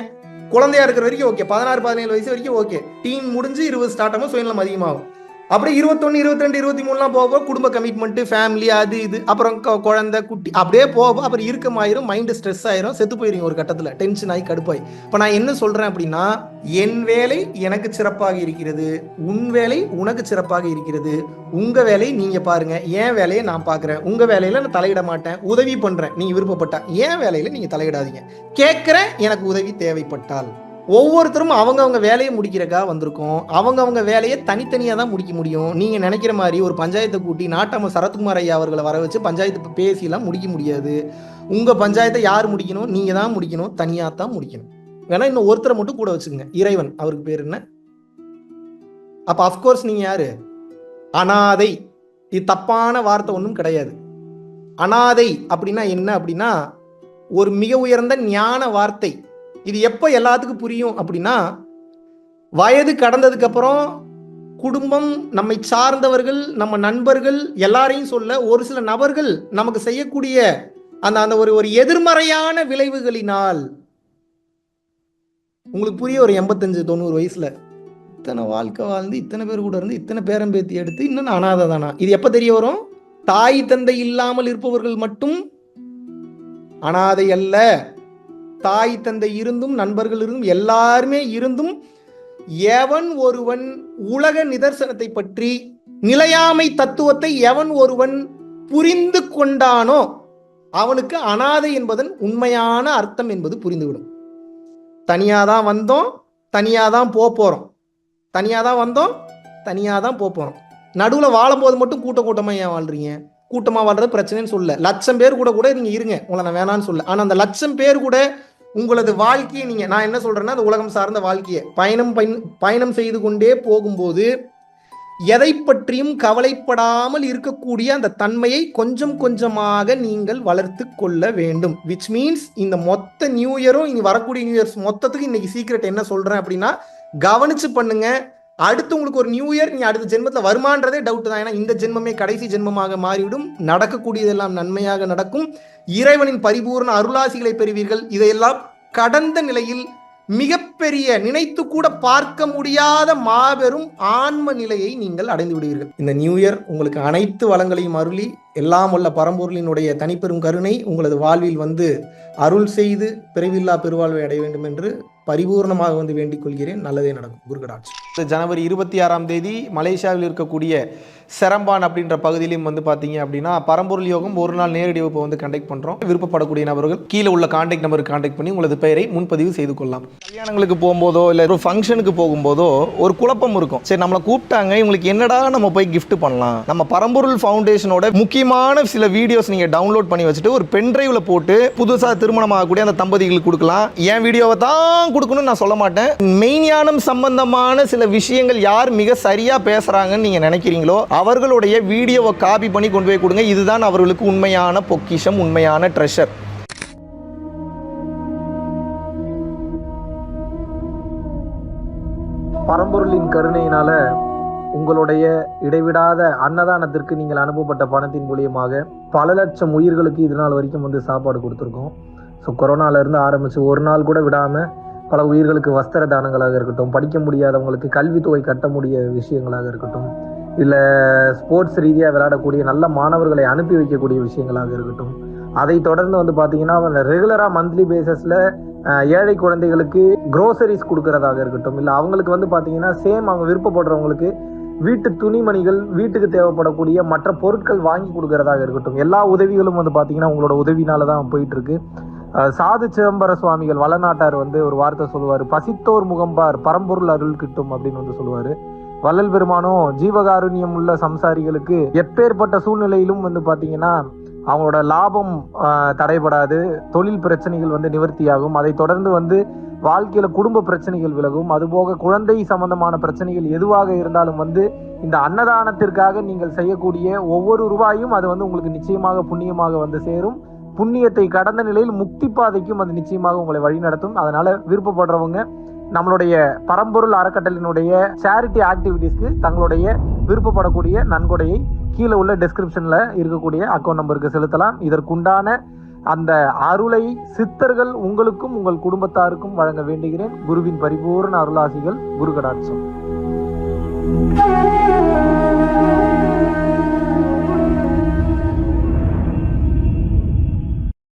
Speaker 1: குழந்தையா இருக்கிற வரைக்கும் ஓகே, 16 17 வயசு வரைக்கும் ஓகே, டீன் முடிஞ்சு 20 ஸ்டார்ட் ஆகும், சுயநலம் அதிகமாகும். அப்படியே 21 22 23 போக குடும்ப கமிட்மெண்ட், ஃபேமிலி, அது இது, அப்புறம் குழந்தை குட்டி அப்படியே போக அப்புறம் இருக்கமாயிரும், மைண்டு ஸ்ட்ரெஸ் ஆயிரும், செத்து போயிருங்க ஒரு கட்டத்தில், டென்ஷன் ஆகி கடுப்பாய். இப்போ நான் என்ன சொல்றேன் அப்படின்னா, என் வேலை எனக்கு சிறப்பாக இருக்கிறது, உன் வேலை உனக்கு சிறப்பாக இருக்கிறது, உங்க வேலையை நீங்க பாருங்க, என் வேலையை நான் பார்க்குறேன், உங்க வேலையில நான் தலையிட மாட்டேன், உதவி பண்றேன் நீங்க விருப்பப்பட்டா, என் வேலையில நீங்க தலையிடாதீங்க, கேட்குறேன் எனக்கு உதவி தேவைப்பட்டால். ஒவ்வொருத்தரும் அவங்கவுங்க வேலையை முடிக்கிறக்கா வந்திருக்கோம், அவங்கவுங்க வேலையை தனித்தனியாக தான் முடிக்க முடியும். நீங்கள் நினைக்கிற மாதிரி ஒரு பஞ்சாயத்தை கூட்டி நாட்டாம சரத்குமார் ஐயா அவர்களை வர வச்சு பஞ்சாயத்து பேசிலாம் முடிக்க முடியாது. உங்கள் பஞ்சாயத்தை யார் முடிக்கணும், நீங்கள் தான் முடிக்கணும், தனியாக தான் முடிக்கணும். வேணா இன்னும் ஒருத்தரை மட்டும் கூட வச்சுக்கோங்க, இறைவன், அவருக்கு பேர் என்ன? அப்போ அஃப்கோர்ஸ் நீங்கள் யாரு? அனாதை. இது தப்பான வார்த்தை ஒன்றும் கிடையாது. அனாதை அப்படின்னா என்ன அப்படின்னா ஒரு மிக உயர்ந்த ஞான வார்த்தை. இது எப்போ எல்லாத்துக்கும் புரியும் அப்படின்னா, வயது கடந்ததுக்கு அப்புறம் குடும்பம், நம்மை சார்ந்தவர்கள், நம்ம நண்பர்கள் எல்லாரையும் சொல்ல, ஒரு சில நபர்கள் நமக்கு செய்யக்கூடிய அந்த ஒரு எதிர்மறையான விளைவுகளினால் உங்களுக்கு புரிய, ஒரு 85 90 வயசுல இத்தனை வாழ்க்கை வாழ்ந்து இத்தனை பேர் கூட இருந்து இத்தனை பேரம்பேத்தி எடுத்து இன்னும் அனாதை தானா, இது எப்ப தெரிய வரும்? தாய் தந்தை இல்லாமல் இருப்பவர்கள் மட்டும் அனாதை அல்ல. தாய் தந்தை இருந்தும் நண்பர்கள் இருந்தும் எல்லாருமே இருந்தும் எவன் ஒருவன் உலக நிதர்சனத்தை பற்றி, நிலையாமை தத்துவத்தை எவன் ஒருவன் புரிந்து கொண்டானோ அவனுக்கு அனாதை என்பதன் உண்மையான அர்த்தம் என்பது புரிந்துவிடும். தனியாதான் வந்தோம், தனியாதான் போறோம், தனியாதான் வந்தோம், தனியாதான் போறோம். நடுவில் வாழும்போது மட்டும் கூட்டமா ஏன் வாழ்றீங்க? கூட்டமா வாழ்றது பிரச்சனைன்னு சொல்ல, 1,00,000 பேர் கூட நீங்க இருங்க, உங்களை நான் வேணான்னு சொல்ல. ஆனா அந்த 1,00,000 பேர் கூட உங்களது வாழ்க்கையை நீங்க, நான் என்ன சொல்றேன்னா, அந்த உலகம் சார்ந்த வாழ்க்கையை பயணம் செய்து கொண்டே போகும்போது எதை பற்றியும் கவலைப்படாமல் இருக்கக்கூடிய அந்த தன்மையை கொஞ்சம் கொஞ்சமாக நீங்கள் வளர்த்து கொள்ள வேண்டும். விச் மீன்ஸ் இந்த மொத்த நியூ இயரும், இனி வரக்கூடிய நியூ இயர்ஸ் மொத்தத்துக்கு இன்னைக்கு சீக்ரெட் என்ன சொல்றேன் அப்படின்னா, கவனிச்சு பண்ணுங்க. அடுத்து உங்களுக்கு ஒரு நியூ இயர் நீ அடுத்த ஜென்மத்தில் வருமானதே டவுட் தான். ஏன்னா இந்த ஜென்மமே கடைசி ஜென்மமாக மாறிவிடும். நடக்கக்கூடியதெல்லாம் நன்மையாக நடக்கும். இறைவனின் பரிபூர்ண அருளாசிகளை பெறுவீர்கள். இதையெல்லாம் கடந்த நிலையில் மிகப்பெரிய, நினைத்து கூட பார்க்க முடியாத மாபெரும் ஆன்ம நிலையை நீங்கள் அடைந்து விடுவீர்கள். இந்த நியூ இயர் உங்களுக்கு அனைத்து வளங்களையும் அருளி, எல்லாம் உள்ள பரம்பொருளினுடைய தனிப்பெரும் கருணை உங்களது வாழ்வில் வந்து அருள் செய்து பிறவில்லா பெருவாழ்வை அடைய வேண்டும் என்று பரிபூர்ணமாக வந்து வேண்டிக் கொள்கிறேன். நல்லதே நடக்கும். குருகடாட்சி.
Speaker 3: ஜனவரி 26ஆம் தேதி மலேசியாவில் இருக்கக்கூடிய செரம்பான் அப்படின்ற பகுதியிலையும் வந்து பார்த்தீங்க அப்படின்னா பரம்பொருள் யோகம் ஒரு நாள் நேரடி வகுப்பை வந்து கண்டக்ட் பண்ணுறோம். விருப்பப்படக்கூடிய நபர்கள் கீழே உள்ள கான்டாக்ட் நம்பருக்கு கான்டாக்ட் பண்ணி உங்களது பெயரை முன்பதிவு செய்து கொள்ளலாம். கல்யாணங்களுக்கு போகும்போதோ இல்லை ஒரு ஃபங்க்ஷனுக்கு போகும்போதோ ஒரு குழப்பம் இருக்கும். சரி, நம்மளை கூப்பிட்டாங்க, இவங்களுக்கு என்னடா நம்ம போய் கிஃப்ட் பண்ணலாம்? நம்ம பரம்பொருள் ஃபவுண்டேஷனோட முக்கியமான சில வீடியோஸ் நீங்கள் டவுன்லோட் பண்ணி வச்சுட்டு ஒரு பென்ட்ரைவில் போட்டு புதுசாக திருமணமாகக்கூடிய அந்த தம்பதிகளுக்கு கொடுக்கலாம். என் வீடியோவை தான் கொடுக்கணும்னு நான் சொல்ல மாட்டேன். மெய்ஞானம் சம்பந்தமான சில விஷயங்கள் யார் மிக சரியாக பேசுகிறாங்கன்னு நீங்கள் நினைக்கிறீங்களோ அவர்களுடைய வீடியோவை காப்பி பண்ணி கொண்டு போய் கொடுங்க. இதுதான் அவர்களுக்கு உண்மையான பொக்கிஷம், உண்மையான ட்ரெஷர்.
Speaker 1: பரம்பொருளின் கருணையினால உங்களுடைய இடைவிடாத அன்னதானத்திற்கு நீங்கள் அனுப்பப்பட்ட பணத்தின் மூலியமாக பல லட்சம் உயிர்களுக்கு இது நாள் வரைக்கும் வந்து சாப்பாடு கொடுத்துருக்கோம். ஸோ கொரோனாலேருந்து ஆரம்பித்து ஒரு நாள் கூட விடாமல் பல உயிர்களுக்கு வஸ்திர தானங்களாக இருக்கட்டும், படிக்க முடியாதவங்களுக்கு கல்வித்தொகை கட்ட முடிய விஷயங்களாக இருக்கட்டும், இல்லை ஸ்போர்ட்ஸ் ரீதியாக விளையாடக்கூடிய நல்ல மாணவர்களை அனுப்பி வைக்கக்கூடிய விஷயங்களாக இருக்கட்டும், அதை தொடர்ந்து வந்து பார்த்தீங்கன்னா ரெகுலராக மந்த்லி பேசிஸில் ஏழை குழந்தைகளுக்கு க்ரோசரிஸ் கொடுக்கறதாக இருக்கட்டும், இல்லை அவங்களுக்கு வந்து பார்த்தீங்கன்னா சேம் அவங்க விருப்பப்படுறவங்களுக்கு வீட்டு துணிமணிகள், வீட்டுக்கு தேவைப்படக்கூடிய மற்ற பொருட்கள் வாங்கி கொடுக்கறதாக இருக்கட்டும், எல்லா உதவிகளும் வந்து பார்த்தீங்கன்னா உங்களோட உதவினால தான் போயிட்டு இருக்கு. சாது சிதம்பர சுவாமிகள் வளநாட்டார் வந்து ஒரு வார்த்தை சொல்லுவார், பசித்தோர் முகம்பார் பரம்பொருள் அருள் கிட்டும் அப்படின்னு வந்து சொல்லுவார். வள்ளல் பெருமானும் ஜீவகாருண்யம் உள்ள சம்சாரிகளுக்கு எப்பேற்பட்ட சூழ்நிலையிலும் வந்து பார்த்தீங்கன்னா அவங்களோட லாபம் தடைபடாது, தொழில் பிரச்சனைகள் வந்து நிவர்த்தியாகும், அதை தொடர்ந்து வந்து வாழ்க்கையில குடும்ப பிரச்சனைகள் விலகும், அதுபோக குழந்தை சம்பந்தமான பிரச்சனைகள் எதுவாக இருந்தாலும் வந்து இந்த அன்னதானத்திற்காக நீங்கள் செய்யக்கூடிய ஒவ்வொரு ரூபாயும் அது வந்து உங்களுக்கு நிச்சயமாக புண்ணியமாக வந்து சேரும். புண்ணியத்தை கடந்த நிலையில் முக்தி பாதைக்கும் அது நிச்சயமாக உங்களை வழிநடத்தும். அதனால விருப்பப்படுறவங்க நம்மளுடைய பரம்பொருள் அறக்கட்டளையினுடைய சேரிட்டி ஆக்டிவிட்டீஸ்க்கு தங்களுடைய விருப்பப்படக்கூடிய நன்கொடையை
Speaker 3: கீழே உள்ள டெஸ்கிரிப்ஷனில் இருக்கக்கூடிய அக்கௌண்ட் நம்பருக்கு செலுத்தலாம். இதற்குண்டான அந்த அருளை சித்தர்கள் உங்களுக்கும் உங்கள் குடும்பத்தாருக்கும் வழங்க வேண்டுகிறேன். குருவின் பரிபூர்ண அருளாசிகள். குரு கடாட்சம்.